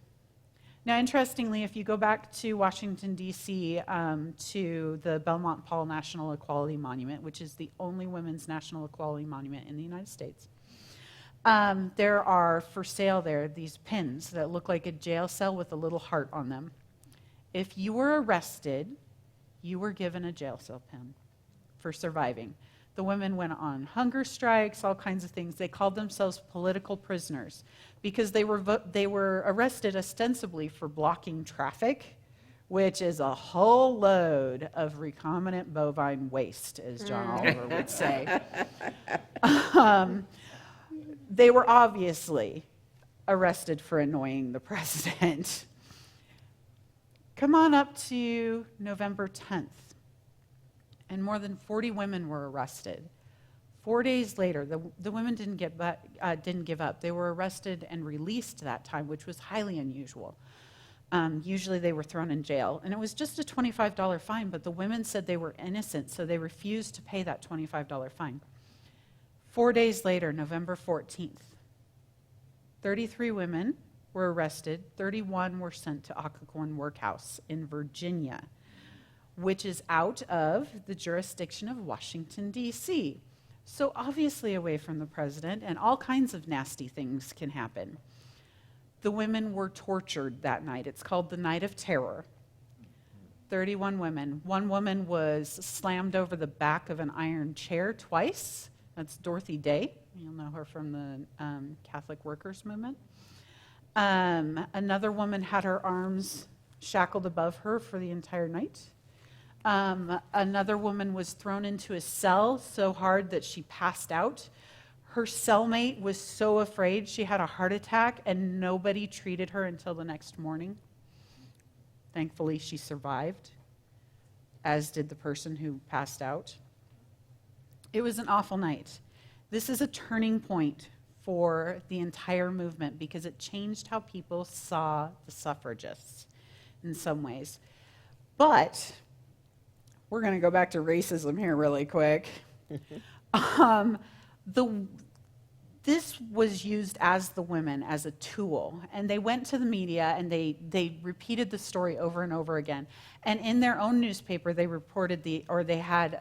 Now, interestingly, if you go back to Washington, D.C., to the Belmont Paul National Equality Monument, which is the only women's national equality monument in the United States, there are for sale there these pins that look like a jail cell with a little heart on them. If you were arrested, you were given a jail cell pin for surviving. The women went on hunger strikes, all kinds of things. They called themselves political prisoners because they were arrested ostensibly for blocking traffic, which is a whole load of recombinant bovine waste, as John Oliver would say. They were obviously arrested for annoying the president. Come on up to November 10th, and more than 40 women were arrested. 4 days later, the women didn't give up. They were arrested and released that time, which was highly unusual. Usually they were thrown in jail, and it was just a $25 fine, but the women said they were innocent, so they refused to pay that $25 fine. 4 days later, November 14th, 33 women were arrested, 31 were sent to Occoquan Workhouse in Virginia. which is out of the jurisdiction of Washington, D.C. So obviously away from the president, and all kinds of nasty things can happen. The women were tortured that night. It's called the Night of Terror. 31 women. One woman was slammed over the back of an iron chair twice. That's Dorothy Day. You'll know her from the Catholic Workers Movement. Another woman had her arms shackled above her for the entire night. Another woman was thrown into a cell so hard that she passed out. Her cellmate was so afraid she had a heart attack, and nobody treated her until the next morning. Thankfully, she survived, as did the person who passed out. It was an awful night. This is a turning point for the entire movement because it changed how people saw the suffragists in some ways. But we're going to go back to racism here really quick. This was used as the women, as a tool, and they went to the media and they repeated the story over and over again. And in their own newspaper, they reported they had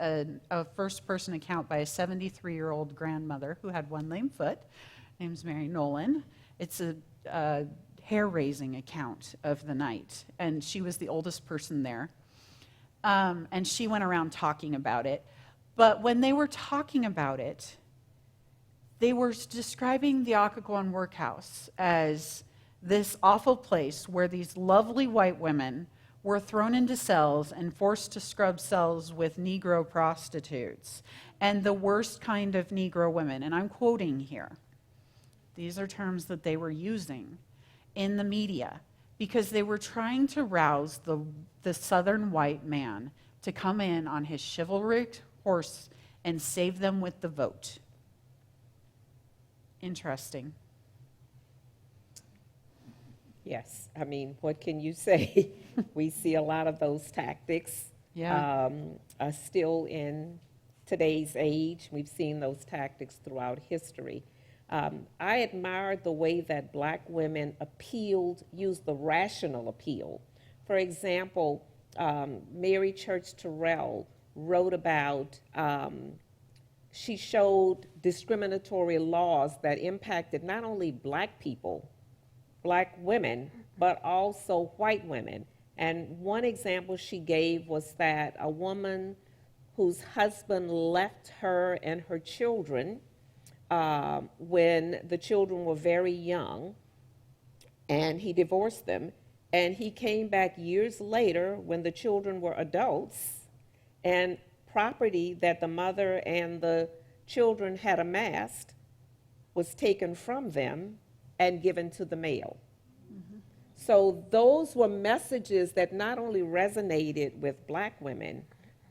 a first-person account by a 73-year-old grandmother who had one lame foot. Her name's Mary Nolan. It's a hair-raising account of the night, and she was the oldest person there. And she went around talking about it. But when they were talking about it, they were describing the Occoquan workhouse as this awful place where these lovely white women were thrown into cells and forced to scrub cells with Negro prostitutes and the worst kind of Negro women. And I'm quoting here. These are terms that they were using in the media because they were trying to rouse the Southern white man to come in on his chivalric horse and save them with the vote. Interesting. Yes, I mean, what can you say? We see a lot of those tactics still in today's age. We've seen those tactics throughout history. I admired the way that black women used the rational appeal. For example, Mary Church Tyrell wrote about she showed discriminatory laws that impacted not only black people, black women, but also white women. And one example she gave was that a woman whose husband left her and her children when the children were very young, and he divorced them, and he came back years later when the children were adults, and property that the mother and the children had amassed was taken from them and given to the male. Mm-hmm. So those were messages that not only resonated with black women,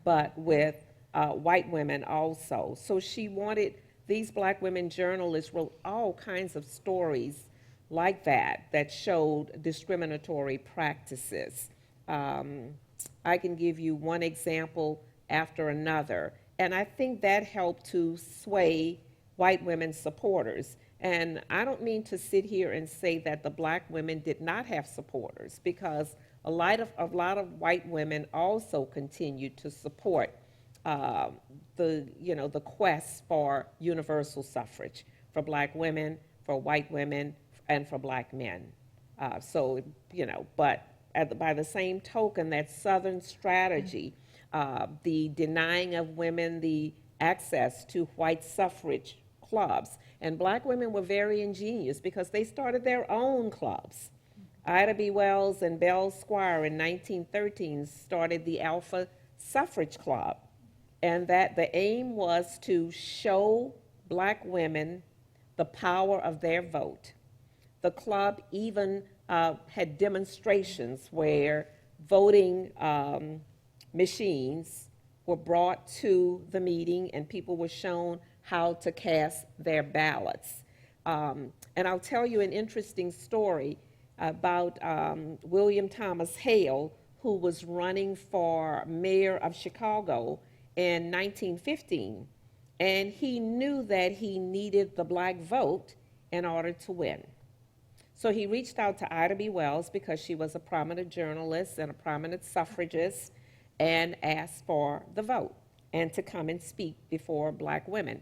but with white women also. So she wanted, these black women journalists wrote all kinds of stories like that showed discriminatory practices. I can give you one example after another. And I think that helped to sway white women's supporters. And I don't mean to sit here and say that the black women did not have supporters, because a lot of white women also continued to support the quest for universal suffrage for black women, for white women, and for black men. But by the same token, that Southern strategy, the denying of women the access to white suffrage clubs. And black women were very ingenious because they started their own clubs. Ida B. Wells and Belle Squire in 1913 started the Alpha Suffrage Club. And that the aim was to show black women the power of their vote. The club even had demonstrations where voting machines were brought to the meeting and people were shown how to cast their ballots. And I'll tell you an interesting story about William Thomas Hale, who was running for mayor of Chicago in 1915. And he knew that he needed the black vote in order to win. So he reached out to Ida B. Wells because she was a prominent journalist and a prominent suffragist. and asked for the vote and to come and speak before black women.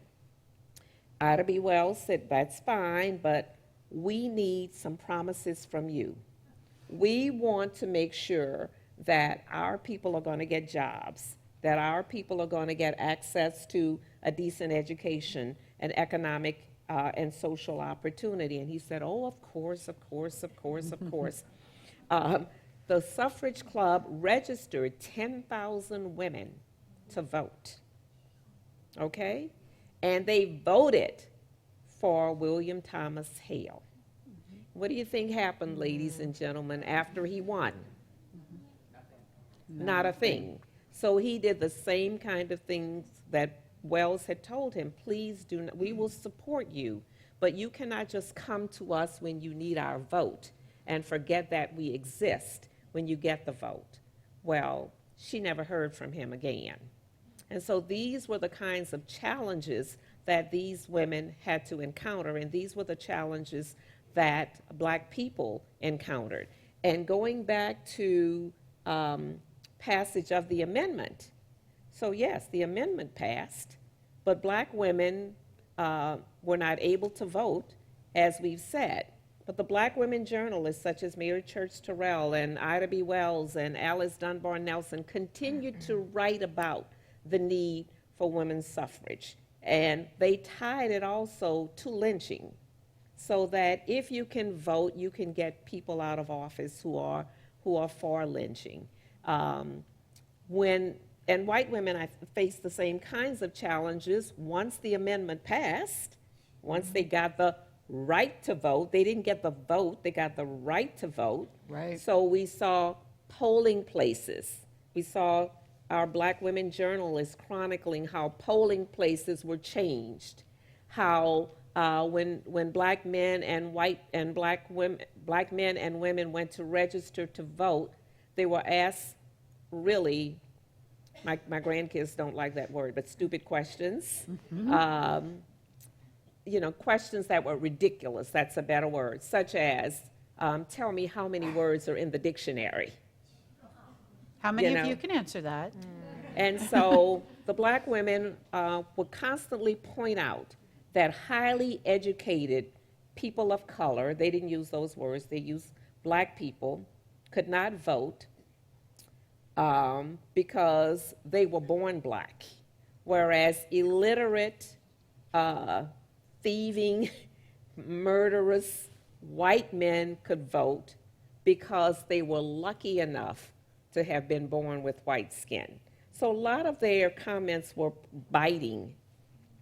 Ida B. Wells said, that's fine, but we need some promises from you. We want to make sure that our people are going to get jobs, that our people are going to get access to a decent education and economic and social opportunity. And he said, oh, of course, of course, of course, of course. The suffrage club registered 10,000 women to vote, okay? And they voted for William Thomas Hale. What do you think happened, ladies and gentlemen, after he won? Not a thing. So he did the same kind of things that Wells had told him, please do not, we will support you, but you cannot just come to us when you need our vote and forget that we exist when you get the vote. Well, she never heard from him again. And so these were the kinds of challenges that these women had to encounter, and these were the challenges that black people encountered. And going back to passage of the amendment, so yes, the amendment passed, but black women were not able to vote, as we've said. But the black women journalists such as Mary Church Tyrell and Ida B. Wells and Alice Dunbar Nelson continued to write about the need for women's suffrage. And they tied it also to lynching, so that if you can vote, you can get people out of office who are for lynching. And white women faced the same kinds of challenges once the amendment passed, once they got the right to vote. They didn't get the vote, they got the right to vote. Right. So we saw polling places. We saw our black women journalists chronicling how polling places were changed, how when black men and black men and women went to register to vote, they were asked really, my grandkids don't like that word, but stupid questions. Questions that were ridiculous, that's a better word, such as, tell me how many words are in the dictionary. How many of you can answer that? And so the black women would constantly point out that highly educated people of color, they didn't use those words, they used black people, could not vote because they were born black, whereas illiterate, thieving, murderous white men could vote because they were lucky enough to have been born with white skin. So a lot of their comments were biting,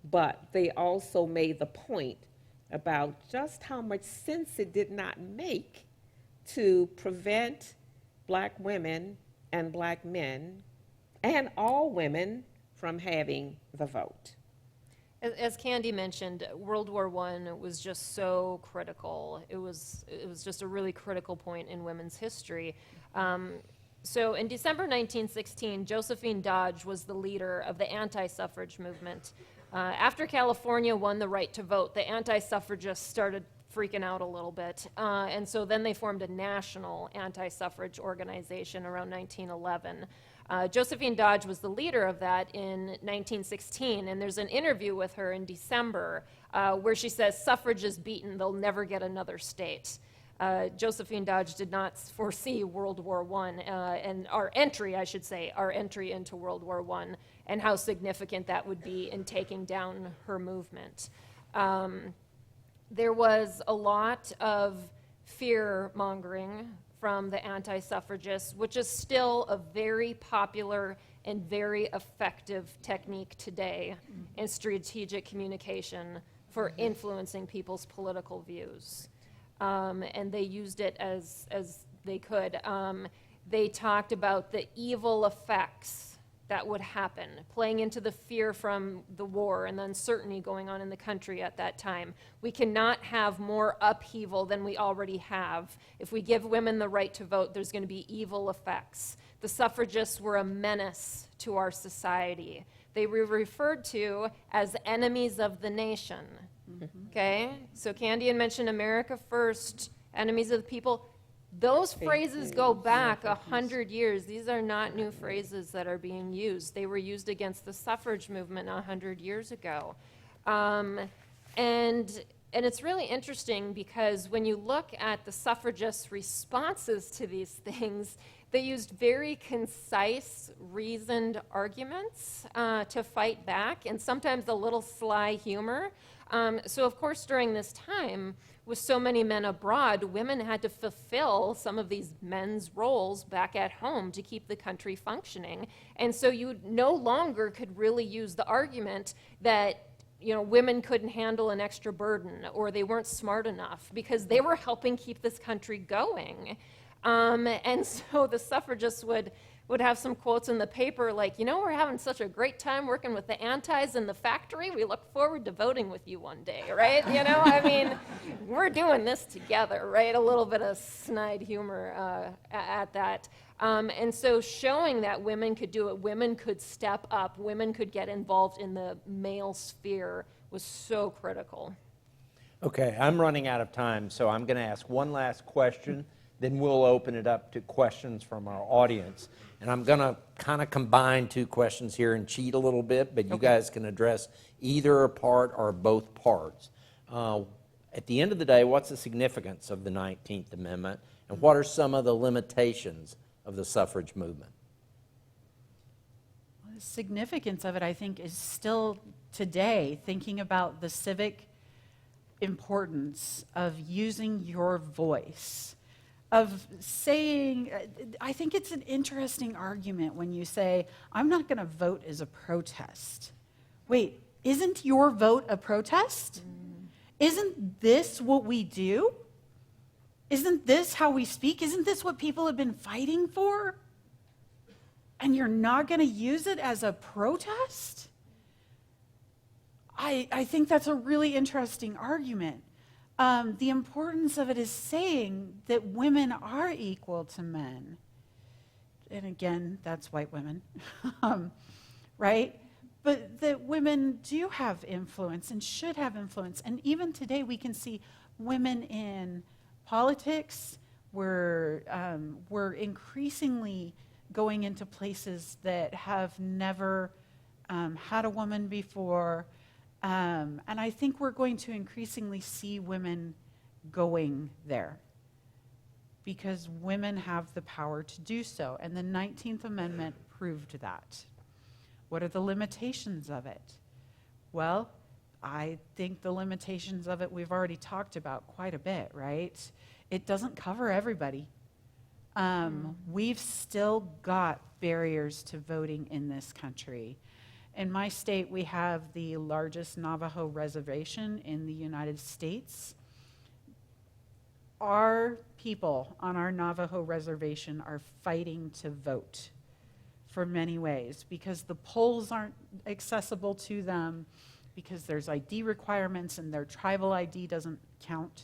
but they also made the point about just how much sense it did not make to prevent black women and black men and all women from having the vote. As Candy mentioned, World War I was just so critical. It was just a really critical point in women's history. So in December 1916, Josephine Dodge was the leader of the AntiSuffrage Movement. After California won the right to vote, the anti-suffragists started freaking out a little bit. And so then they formed a national anti-suffrage organization around 1911. Josephine Dodge was the leader of that in 1916, and there's an interview with her in December where she says, suffrage is beaten, they'll never get another state. Josephine Dodge did not foresee World War I, and our entry into World War I, and how significant that would be in taking down her movement. There was a lot of fear-mongering from the anti-suffragists, which is still a very popular and very effective technique today in strategic communication for influencing people's political views. And they used it as they could. They talked about the evil effects that would happen, playing into the fear from the war and the uncertainty going on in the country at that time. We cannot have more upheaval than we already have. If we give women the right to vote, there's going to be evil effects. The suffragists were a menace to our society. They were referred to as enemies of the nation. Okay? So Candy had mentioned America first, enemies of the people. Those phrases go back 100 years. These are not new phrases that are being used. They were used against the suffrage movement 100 years ago. And it's really interesting because when you look at the suffragists' responses to these things, they used very concise, reasoned arguments to fight back, and sometimes a little sly humor. So of course, during this time, with so many men abroad, women had to fulfill some of these men's roles back at home to keep the country functioning. And so you no longer could really use the argument that women couldn't handle an extra burden or they weren't smart enough, because they were helping keep this country going. And so the suffragists would have some quotes in the paper like, we're having such a great time working with the antis in the factory. We look forward to voting with you one day, right? We're doing this together, right? A little bit of snide humor at that. And so showing that women could do it, women could step up, women could get involved in the male sphere was so critical. Okay, I'm running out of time, so I'm going to ask one last question, then we'll open it up to questions from our audience. And I'm going to kind of combine two questions here and cheat a little bit, but you guys can address either a part or both parts. At the end of the day, what's the significance of the 19th Amendment, and what are some of the limitations of the suffrage movement? Well, the significance of it, I think, is still today, thinking about the civic importance of using your voice, of saying, I think it's an interesting argument when you say, I'm not going to vote as a protest. Wait, isn't your vote a protest? Isn't this what we do? Isn't this how we speak? Isn't this what people have been fighting for? And you're not going to use it as a protest? I think that's a really interesting argument. The importance of it is saying that women are equal to men. And again, that's white women, right? But that women do have influence and should have influence. And even today we can see women in politics. We're increasingly going into places that have never had a woman before. And I think we're going to increasingly see women going there because women have the power to do so. And the 19th Amendment proved that. What are the limitations of it? Well, I think the limitations of it we've already talked about quite a bit, right? It doesn't cover everybody. We've still got barriers to voting in this country. In my state, we have the largest Navajo reservation in the United States. Our people on our Navajo reservation are fighting to vote for many ways because the polls aren't accessible to them, because there's ID requirements and their tribal ID doesn't count.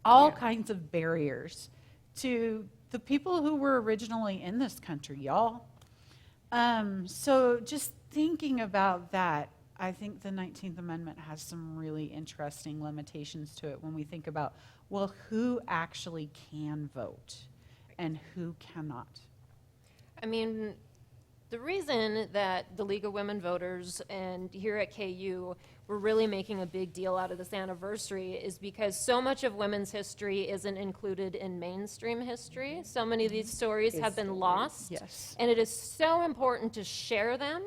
All kinds of barriers to the people who were originally in this country, y'all. So just thinking about that, I think the 19th Amendment has some really interesting limitations to it when we think about, well, who actually can vote and who cannot? I mean, the reason that the League of Women Voters and here at KU were really making a big deal out of this anniversary is because so much of women's history isn't included in mainstream history. So many of these stories have been lost. Yes. And it is so important to share them,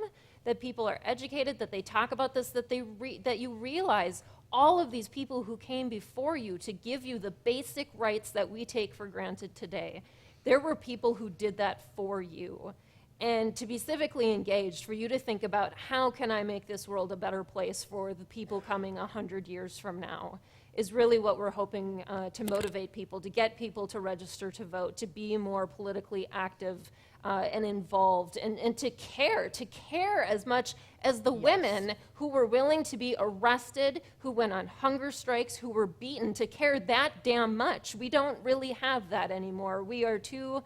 that people are educated, that they talk about this, that that you realize all of these people who came before you to give you the basic rights that we take for granted today. There were people who did that for you. And to be civically engaged, for you to think about how can I make this world a better place for the people coming 100 years from now is really what we're hoping to motivate people, to get people to register to vote, to be more politically active and involved, and to care as much as the women who were willing to be arrested, who went on hunger strikes, who were beaten, to care that damn much. We don't really have that anymore. We are too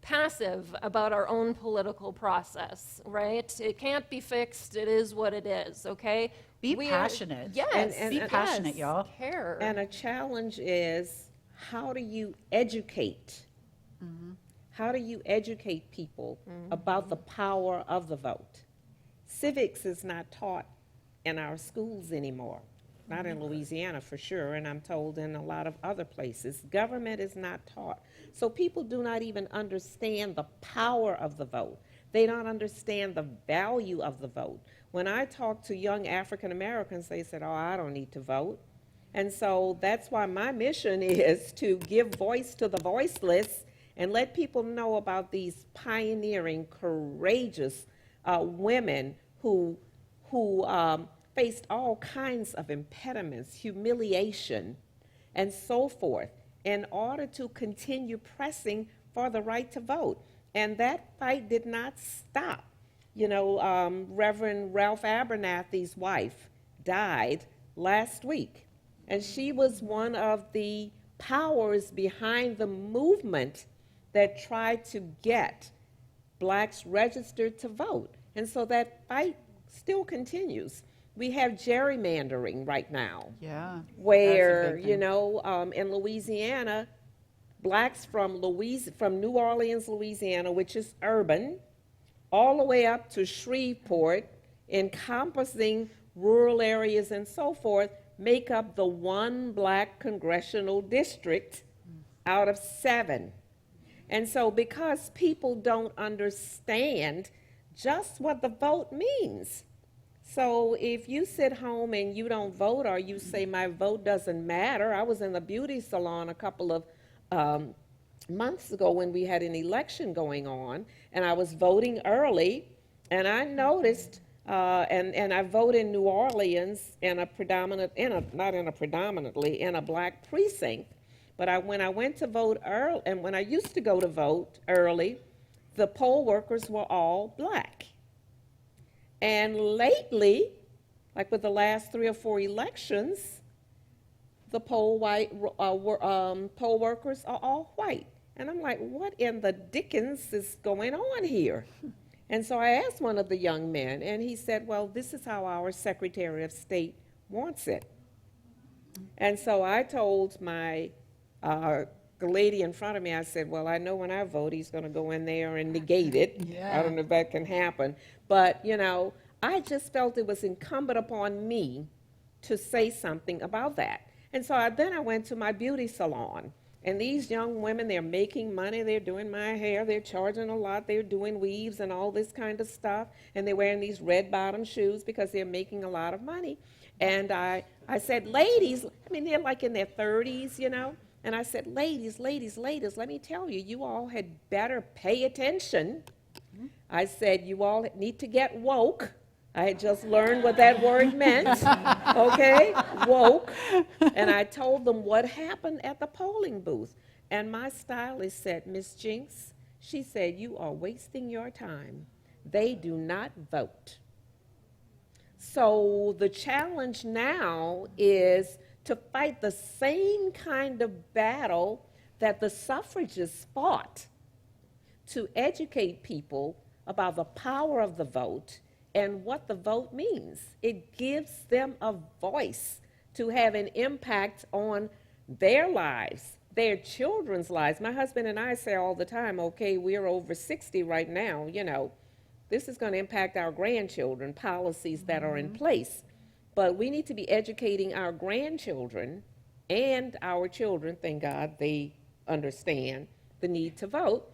passive about our own political process, right? It can't be fixed. It is what it is, okay? Be We passionate. Yes. Be passionate, y'all. Care. And a challenge is, how do you educate? How do you educate people about the power of the vote? Civics is not taught in our schools anymore. Not in Louisiana for sure, and I'm told in a lot of other places. Government is not taught. So people do not even understand the power of the vote. They don't understand the value of the vote. When I talk to young African Americans, they said, oh, I don't need to vote. And so that's why my mission is to give voice to the voiceless and let people know about these pioneering, courageous women who faced all kinds of impediments, humiliation, and so forth, in order to continue pressing for the right to vote. And that fight did not stop. You know, Reverend Ralph Abernathy's wife died last week, and she was one of the powers behind the movement that tried to get blacks registered to vote. And so that fight still continues. We have gerrymandering right now. Yeah. Where, that's a big you thing. know, in Louisiana, blacks from New Orleans, Louisiana, which is urban, all the way up to Shreveport, encompassing rural areas and so forth, make up the one black congressional district out of 7. And so because people don't understand just what the vote means. So if you sit home and you don't vote, or you say my vote doesn't matter. I was in the beauty salon a couple of months ago when we had an election going on, and I was voting early, and I noticed, and I vote in New Orleans in a black precinct. But when I went to vote early, and when I used to go to vote early, the poll workers were all black. And lately, like with the last 3 or 4 elections, the poll workers are all white. And I'm like, what in the dickens is going on here? And so I asked one of the young men, and he said, well, this is how our Secretary of State wants it. And so I told the lady in front of me, I said, well, I know when I vote, he's going to go in there and negate it. Yeah. I don't know if that can happen. But, you know, I just felt it was incumbent upon me to say something about that. And so then I went to my beauty salon. And these young women, they're making money. They're doing my hair. They're charging a lot. They're doing weaves and all this kind of stuff. And they're wearing these red bottom shoes because they're making a lot of money. And I said, ladies, I mean, they're like in their 30s, you know. And I said, ladies, let me tell you, you all had better pay attention. I said, you all need to get woke. I had just learned what that word meant, okay? Woke. And I told them what happened at the polling booth. And my stylist said, Miss Jinks, she said, you are wasting your time. They do not vote. So the challenge now is to fight the same kind of battle that the suffragists fought, to educate people about the power of the vote and what the vote means. It gives them a voice to have an impact on their lives, their children's lives. My husband and I say all the time, okay, we're over 60 right now, you know, this is going to impact our grandchildren, policies that are in place. But we need to be educating our grandchildren and our children, thank God they understand the need to vote,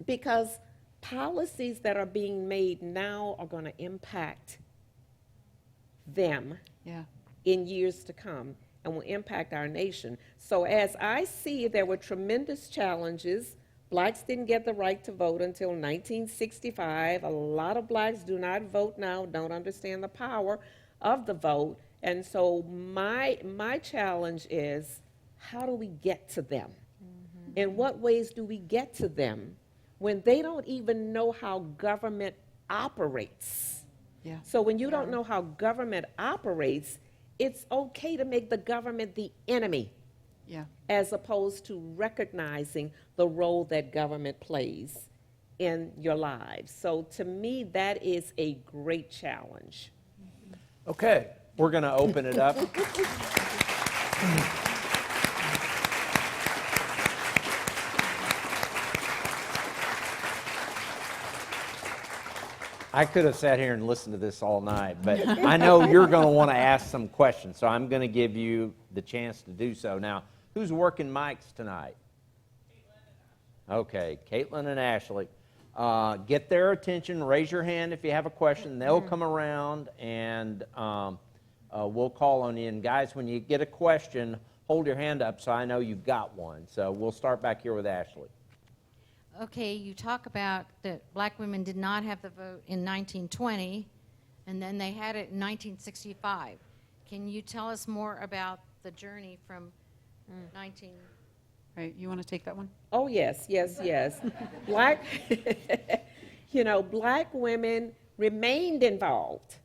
because policies that are being made now are going to impact them Yeah. in years to come and will impact our nation. So as I see, there were tremendous challenges. Blacks didn't get the right to vote until 1965. A lot of blacks do not vote now, don't understand the power of the vote. And so my challenge is, how do we get to them? In what ways do we get to them when they don't even know how government operates? Yeah. So when you don't know how government operates, it's okay to make the government the enemy. Yeah. as opposed to recognizing the role that government plays in your lives. So to me, that is a great challenge. Okay, we're going to open it up. I could have sat here and listened to this all night, but I know you're going to want to ask some questions, so I'm going to give you the chance to do so. Now, who's working mics tonight? Okay, Caitlin and Ashley. Get their attention, raise your hand if you have a question. They'll come around and we'll call on you. And guys, when you get a question, hold your hand up so I know you've got one. So we'll start back here with Ashley. Okay, you talk about that black women did not have the vote in 1920, and then they had it in 1965. Can you tell us more about the journey from 19... Right, you want to take that one? Oh, yes. Black, black women remained involved.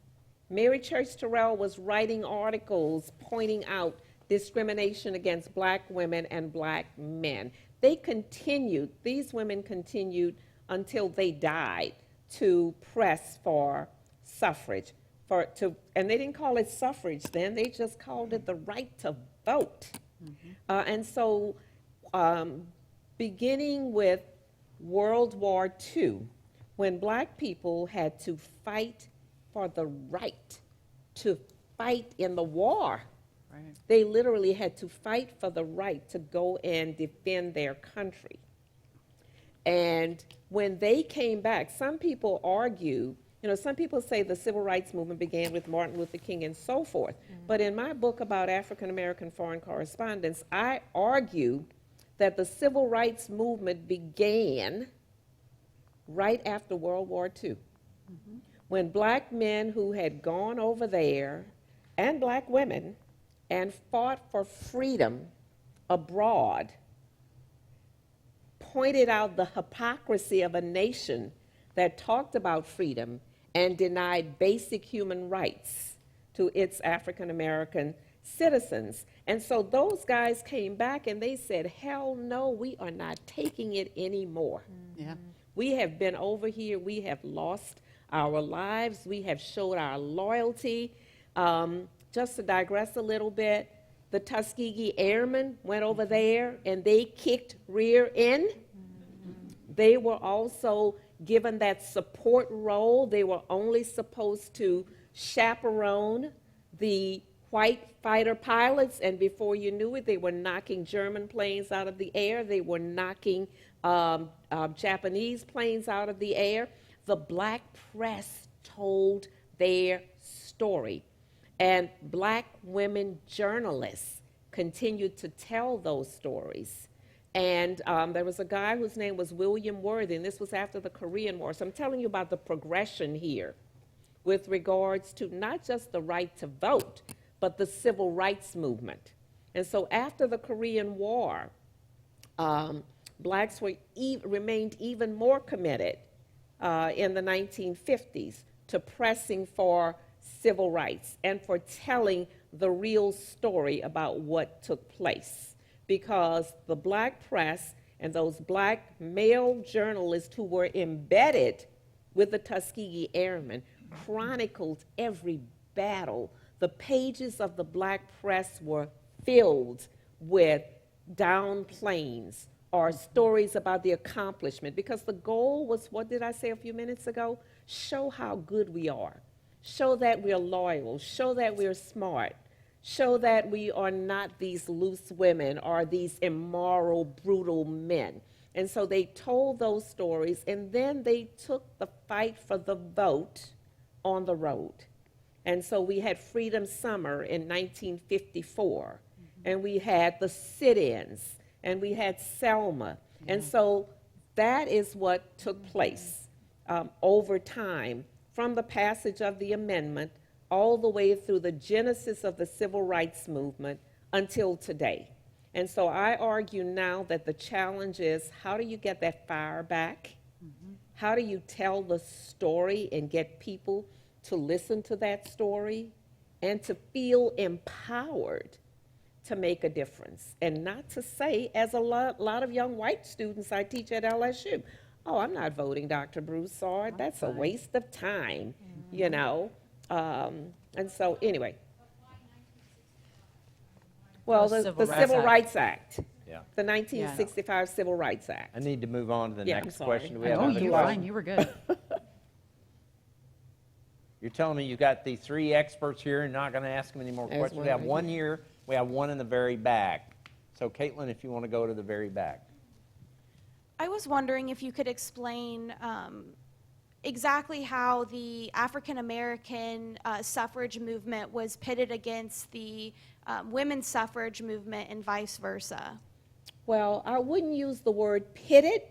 Mary Church Tyrell was writing articles pointing out discrimination against black women and black men. These women continued until they died to press for suffrage. And they didn't call it suffrage then, they just called it the right to vote. And so, beginning with World War II, when black people had to fight for the right to fight in the war. Right. They literally had to fight for the right to go and defend their country. And when they came back, some people argue, some people say the civil rights movement began with Martin Luther King and so forth. But in my book about African American foreign correspondence, I argue that the civil rights movement began right after World War II. When black men who had gone over there, and black women, and fought for freedom abroad, pointed out the hypocrisy of a nation that talked about freedom and denied basic human rights to its African American citizens. And so those guys came back and they said, hell no, we are not taking it anymore. Yeah. We have been over here, we have lost our lives, we have showed our loyalty. Just to digress a little bit, the Tuskegee Airmen went over there and they kicked rear end. They were also given that support role. They were only supposed to chaperone the white fighter pilots, and before you knew it, they were knocking German planes out of the air. They were knocking Japanese planes out of the air. The black press told their story. And black women journalists continued to tell those stories. And there was a guy whose name was William Worthy, and this was after the Korean War. So I'm telling you about the progression here with regards to not just the right to vote, but the civil rights movement. And so after the Korean War, blacks remained even more committed in the 1950s to pressing for civil rights and for telling the real story about what took place. Because the black press and those black male journalists who were embedded with the Tuskegee Airmen chronicled every battle. The pages of the black press were filled with downed planes or stories about the accomplishment, because the goal was, what did I say a few minutes ago? Show how good we are. Show that we're loyal. Show that we're smart. Show that we are not these loose women or these immoral, brutal men. And so they told those stories, and then they took the fight for the vote on the road. And so we had Freedom Summer in 1954, and we had the sit-ins, and we had Selma. And so that is what took place over time, from the passage of the amendment all the way through the genesis of the civil rights movement until today. And so I argue now that the challenge is, how do you get that fire back? How do you tell the story and get people to listen to that story and to feel empowered to make a difference. And not to say, as a lot of young white students I teach at LSU, oh, I'm not voting Dr. Broussard. That's a waste of time, you know. And so, anyway. Well, the Civil Rights Act. Yeah. The 1965 Civil Rights Act. I need to move on to the Yeah, I'm next sorry. question. Do we have Oh, another you were question? fine, you were good. You're telling me you got the three experts here and not going to ask them any more There's questions? one We have right one here. We have one in the very back. So, Caitlin, if you want to go to the very back. I was wondering if you could explain exactly how the African American suffrage movement was pitted against the women's suffrage movement and vice versa. Well, I wouldn't use the word pitted,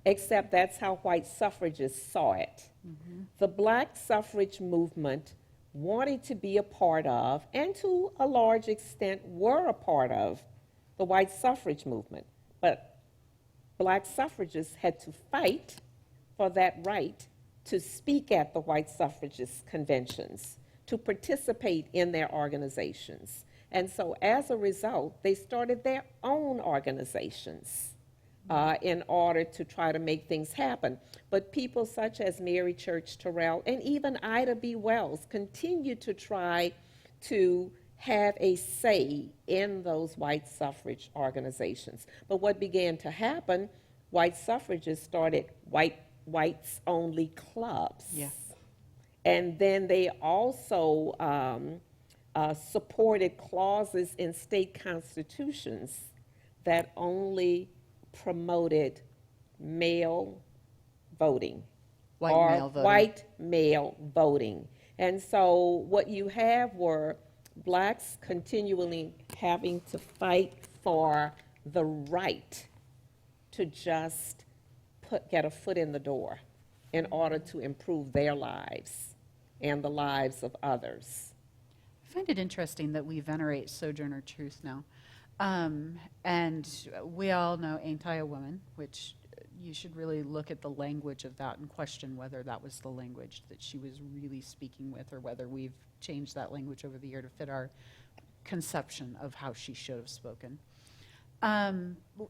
except that's how white suffragists saw it. The black suffrage movement wanted to be a part of, and to a large extent were a part of, the white suffrage movement. But black suffragists had to fight for that right to speak at the white suffragist conventions, to participate in their organizations. And so as a result, they started their own organizations in order to try to make things happen. But people such as Mary Church Tyrell and even Ida B. Wells continued to try to have a say in those white suffrage organizations. But what began to happen, white suffragists started whites-only clubs. Yeah. And then they also supported clauses in state constitutions that only promoted male voting. White male voting. And so what you have were blacks continually having to fight for the right to just get a foot in the door in order to improve their lives and the lives of others. I find it interesting that we venerate Sojourner Truth now. And we all know Ain't I a Woman, which you should really look at the language of that and question whether that was the language that she was really speaking with, or whether we've changed that language over the year to fit our conception of how she should have spoken.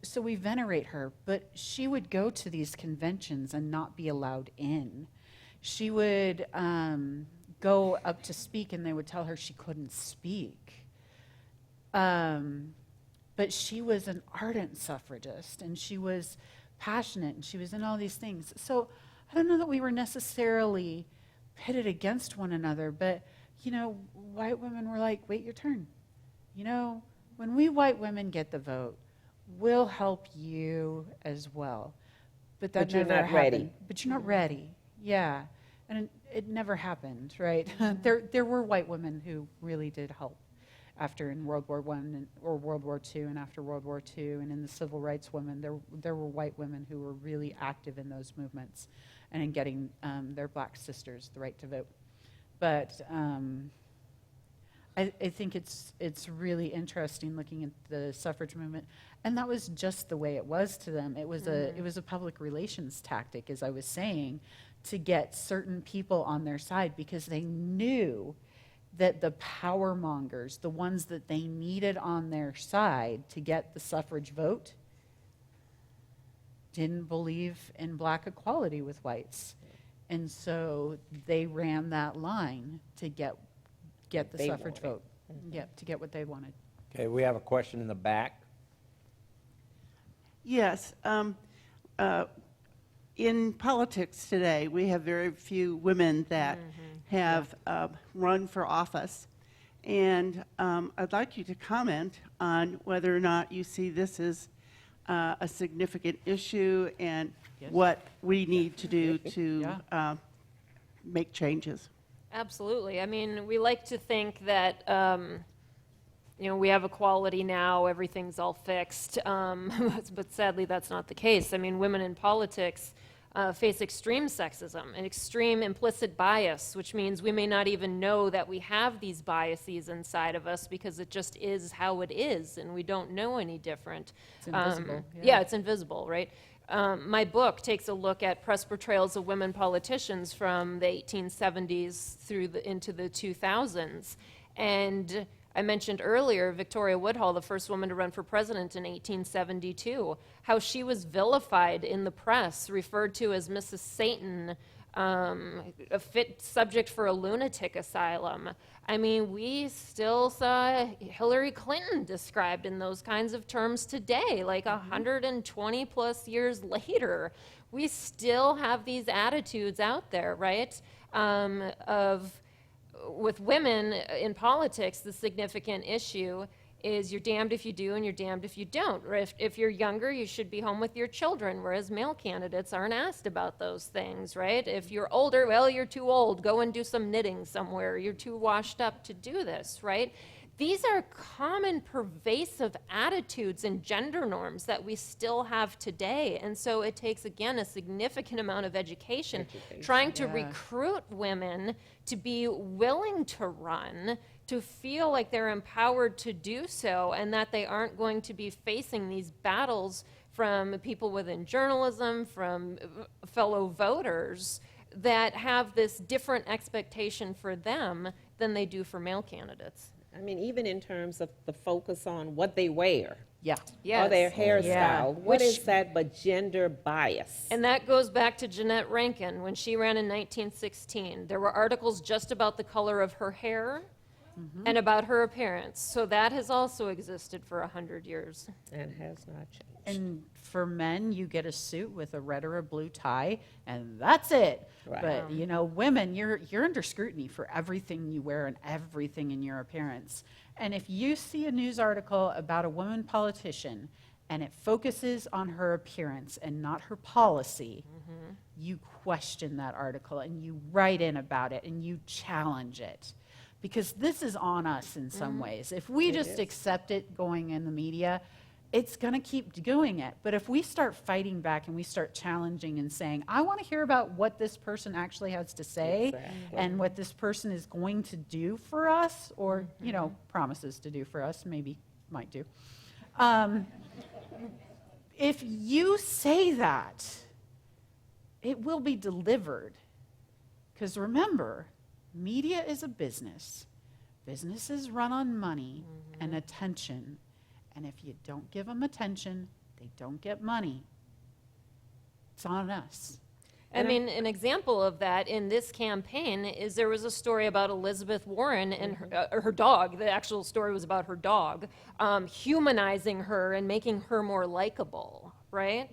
So we venerate her, but she would go to these conventions and not be allowed in. She would go up to speak and they would tell her she couldn't speak. But she was an ardent suffragist, and she was passionate, and she was in all these things. So I don't know that we were necessarily pitted against one another, but, you know, white women were like, wait your turn. You know, when we white women get the vote, we'll help you as well. But that But you're never not happened. ready. But you're not ready, yeah. And it never happened, right? There were white women who really did help after in World War I or World War II, and after World War II, and in the civil rights women, there were white women who were really active in those movements and in getting their black sisters the right to vote. But I think it's really interesting looking at the suffrage movement, and that was just the way it was to them. It was a public relations tactic, as I was saying, to get certain people on their side, because they knew that the power mongers, the ones that they needed on their side to get the suffrage vote, didn't believe in black equality with whites. And so they ran that line to get the They suffrage wanted. vote. Yeah, to get what they wanted. Okay, we have a question in the back. Yes. In politics today, we have very few women that have run for office. And I'd like you to comment on whether or not you see this as a significant issue and what we need to do to make changes. Absolutely. I mean, we like to think that, you know, we have equality now, everything's all fixed, but sadly that's not the case. I mean, women in politics face extreme sexism and extreme implicit bias, which means we may not even know that we have these biases inside of us because it just is how it is, and we don't know any different. It's invisible. Yeah, it's invisible, right? My book takes a look at press portrayals of women politicians from the 1870s through into the 2000s, and I mentioned earlier Victoria Woodhull, the first woman to run for president in 1872, how she was vilified in the press, referred to as Mrs. Satan, a fit subject for a lunatic asylum. I mean, we still saw Hillary Clinton described in those kinds of terms today, like 120 plus years later. We still have these attitudes out there, right? With women in politics, the significant issue is you're damned if you do and you're damned if you don't. Or if you're younger, you should be home with your children, whereas male candidates aren't asked about those things, right? If you're older, well, you're too old. Go and do some knitting somewhere. You're too washed up to do this, right? These are common, pervasive attitudes and gender norms that we still have today. And so it takes, again, a significant amount of education trying to recruit women to be willing to run, to feel like they're empowered to do so, and that they aren't going to be facing these battles from people within journalism, from fellow voters that have this different expectation for them than they do for male candidates. I mean, even in terms of the focus on what they wear. Yeah. Or their hairstyle. Yeah. What is that but gender bias? And that goes back to Jeanette Rankin when she ran in 1916. There were articles just about the color of her hair and about her appearance. So that has also existed for 100 years. And has not changed. And for men, you get a suit with a red or a blue tie, and that's it. Right. But, you know, women, you're under scrutiny for everything you wear and everything in your appearance. And if you see a news article about a woman politician and it focuses on her appearance and not her policy, you question that article and you write in about it and you challenge it. Because this is on us in some ways. If we just accept it going in the media, it's going to keep doing it. But if we start fighting back and we start challenging and saying, I want to hear about what this person actually has to say and what this person is going to do for us, or, you know, promises to do for us, maybe might do. If you say that, it will be delivered. Because remember, media is a business. Businesses run on money and attention. And if you don't give them attention, they don't get money. It's on us. I mean, an example of that in this campaign is there was a story about Elizabeth Warren and her dog. The actual story was about her dog, humanizing her and making her more likable, right?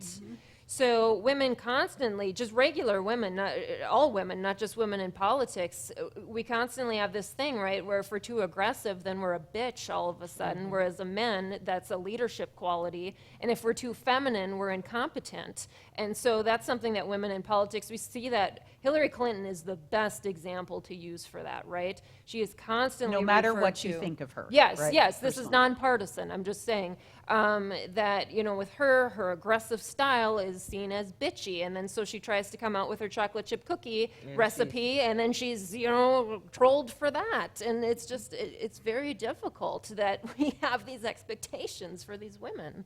So women constantly, just regular women, not, all women, not just women in politics, we constantly have this thing, right, where if we're too aggressive, then we're a bitch all of a sudden, whereas a men, that's a leadership quality, and if we're too feminine, we're incompetent. And so that's something that women in politics, we see that Hillary Clinton is the best example to use for that, right? She is constantly No matter referred what you to- think of her. Yes, right? yes, this is Personally. nonpartisan. I'm just saying that, you know, with her aggressive style is seen as bitchy, and then so she tries to come out with her chocolate chip cookie recipe, and then she's, you know, trolled for that. And it's just, it's very difficult that we have these expectations for these women.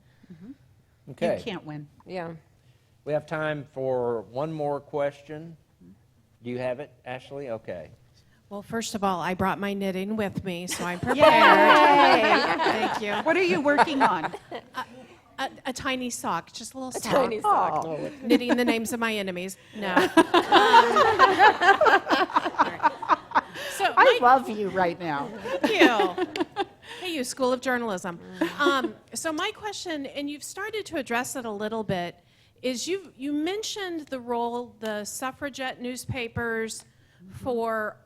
Okay. You can't win. Yeah. We have time for one more question. Do you have it, Ashley? Okay. Well, first of all, I brought my knitting with me, so I'm prepared. Thank you. What are you working on? A tiny sock, just a little sock. Tiny sock. Oh. Knitting the names of my enemies. No. So I love you right now. Thank you. Hey, you, School of Journalism. So my question, and you've started to address it a little bit, is you mentioned the role the suffragette newspapers for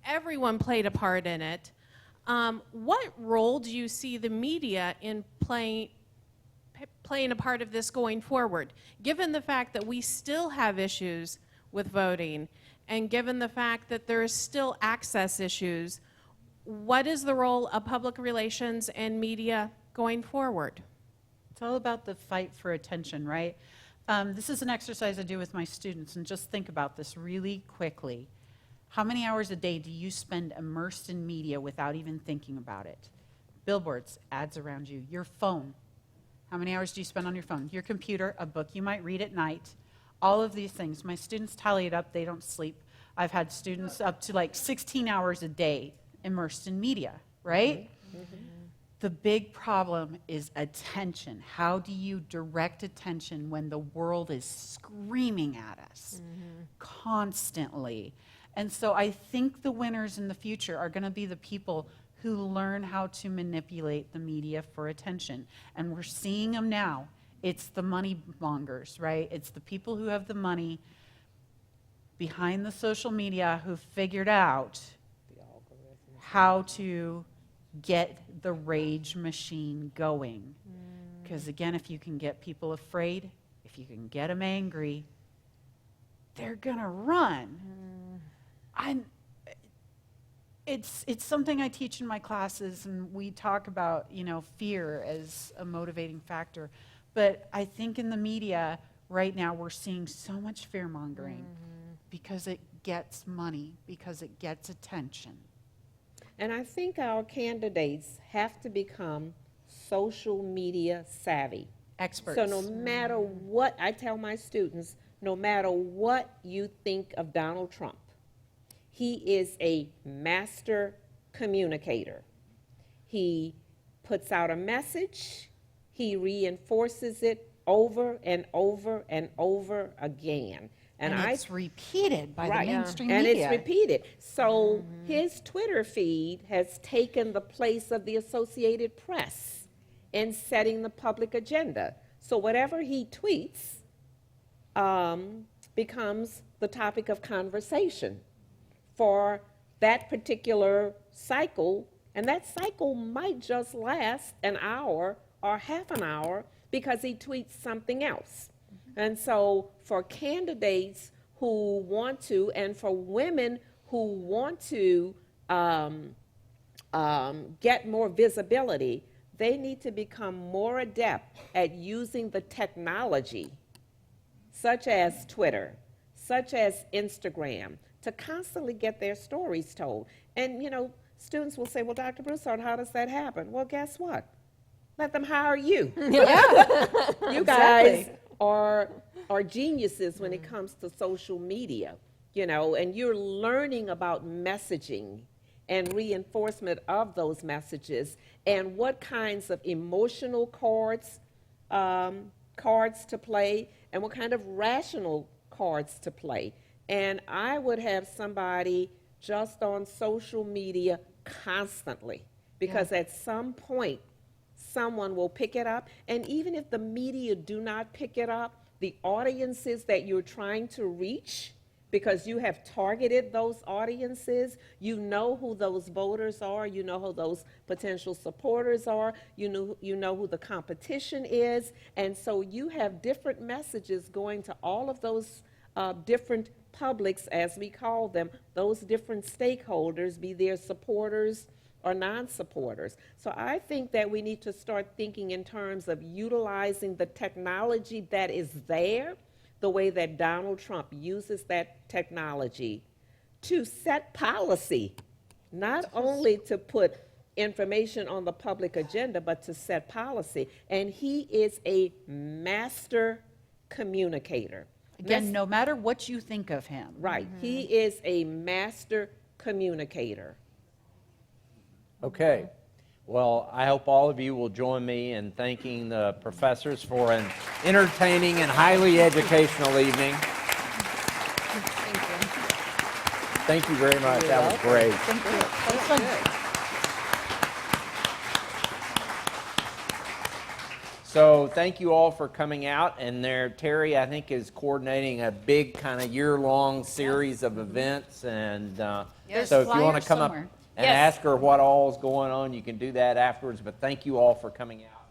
everyone played a part in it. What role do you see the media in playing a part of this going forward, given the fact that we still have issues with voting, and given the fact that there is still access issues? What is the role of public relations and media going forward? It's all about the fight for attention, right? This is an exercise I do with my students, and just think about this really quickly. How many hours a day do you spend immersed in media without even thinking about it? Billboards, ads around you, your phone. How many hours do you spend on your phone? Your computer, a book you might read at night, all of these things. My students tally it up, they don't sleep. I've had students up to like 16 hours a day immersed in media, right? The big problem is attention. How do you direct attention when the world is screaming at us constantly? And so I think the winners in the future are going to be the people who learn how to manipulate the media for attention. And we're seeing them now. It's the money mongers, right? It's the people who have the money behind the social media who figured out how to get the rage machine going. Because again, if you can get people afraid, if you can get them angry, they're gonna run. It's something I teach in my classes, and we talk about, fear as a motivating factor. But I think in the media right now we're seeing so much fear mongering because it gets money, because it gets attention. And I think our candidates have to become social media savvy. Experts. So no matter what, I tell my students, no matter what you think of Donald Trump, he is a master communicator. He puts out a message, he reinforces it over and over and over again. And it's repeated by right, the mainstream and media. it's repeated. So his Twitter feed has taken the place of the Associated Press in setting the public agenda. So whatever he tweets becomes the topic of conversation for that particular cycle, and that cycle might just last an hour or half an hour because he tweets something else. And so for candidates who want to, and for women who want to get more visibility, they need to become more adept at using the technology, such as Twitter, such as Instagram, to constantly get their stories told. And, students will say, well, Dr. Broussard, how does that happen? Well, guess what? Let them hire you. You guys are geniuses when it comes to social media, and you're learning about messaging and reinforcement of those messages and what kinds of emotional cards to play and what kind of rational cards to play. And I would have somebody just on social media constantly, because at some point, someone will pick it up. And even if the media do not pick it up, the audiences that you're trying to reach, because you have targeted those audiences, you know who those voters are, you know who those potential supporters are, you know who the competition is, and so you have different messages going to all of those different publics, as we call them, those different stakeholders, be their supporters or non-supporters. So I think that we need to start thinking in terms of utilizing the technology that is there, the way that Donald Trump uses that technology to set policy, not only to put information on the public agenda, but to set policy. And he is a master communicator. Again, no matter what you think of him. Right. He is a master communicator. Okay. Well, I hope all of you will join me in thanking the professors for an entertaining and highly educational evening. Thank you very much. That was great. Thank you. That was fun. So thank you all for coming out. And there, Terry, I think, is coordinating a big kind of year-long series of events. And so if you want to come up and ask her what all is going on, you can do that afterwards. But thank you all for coming out.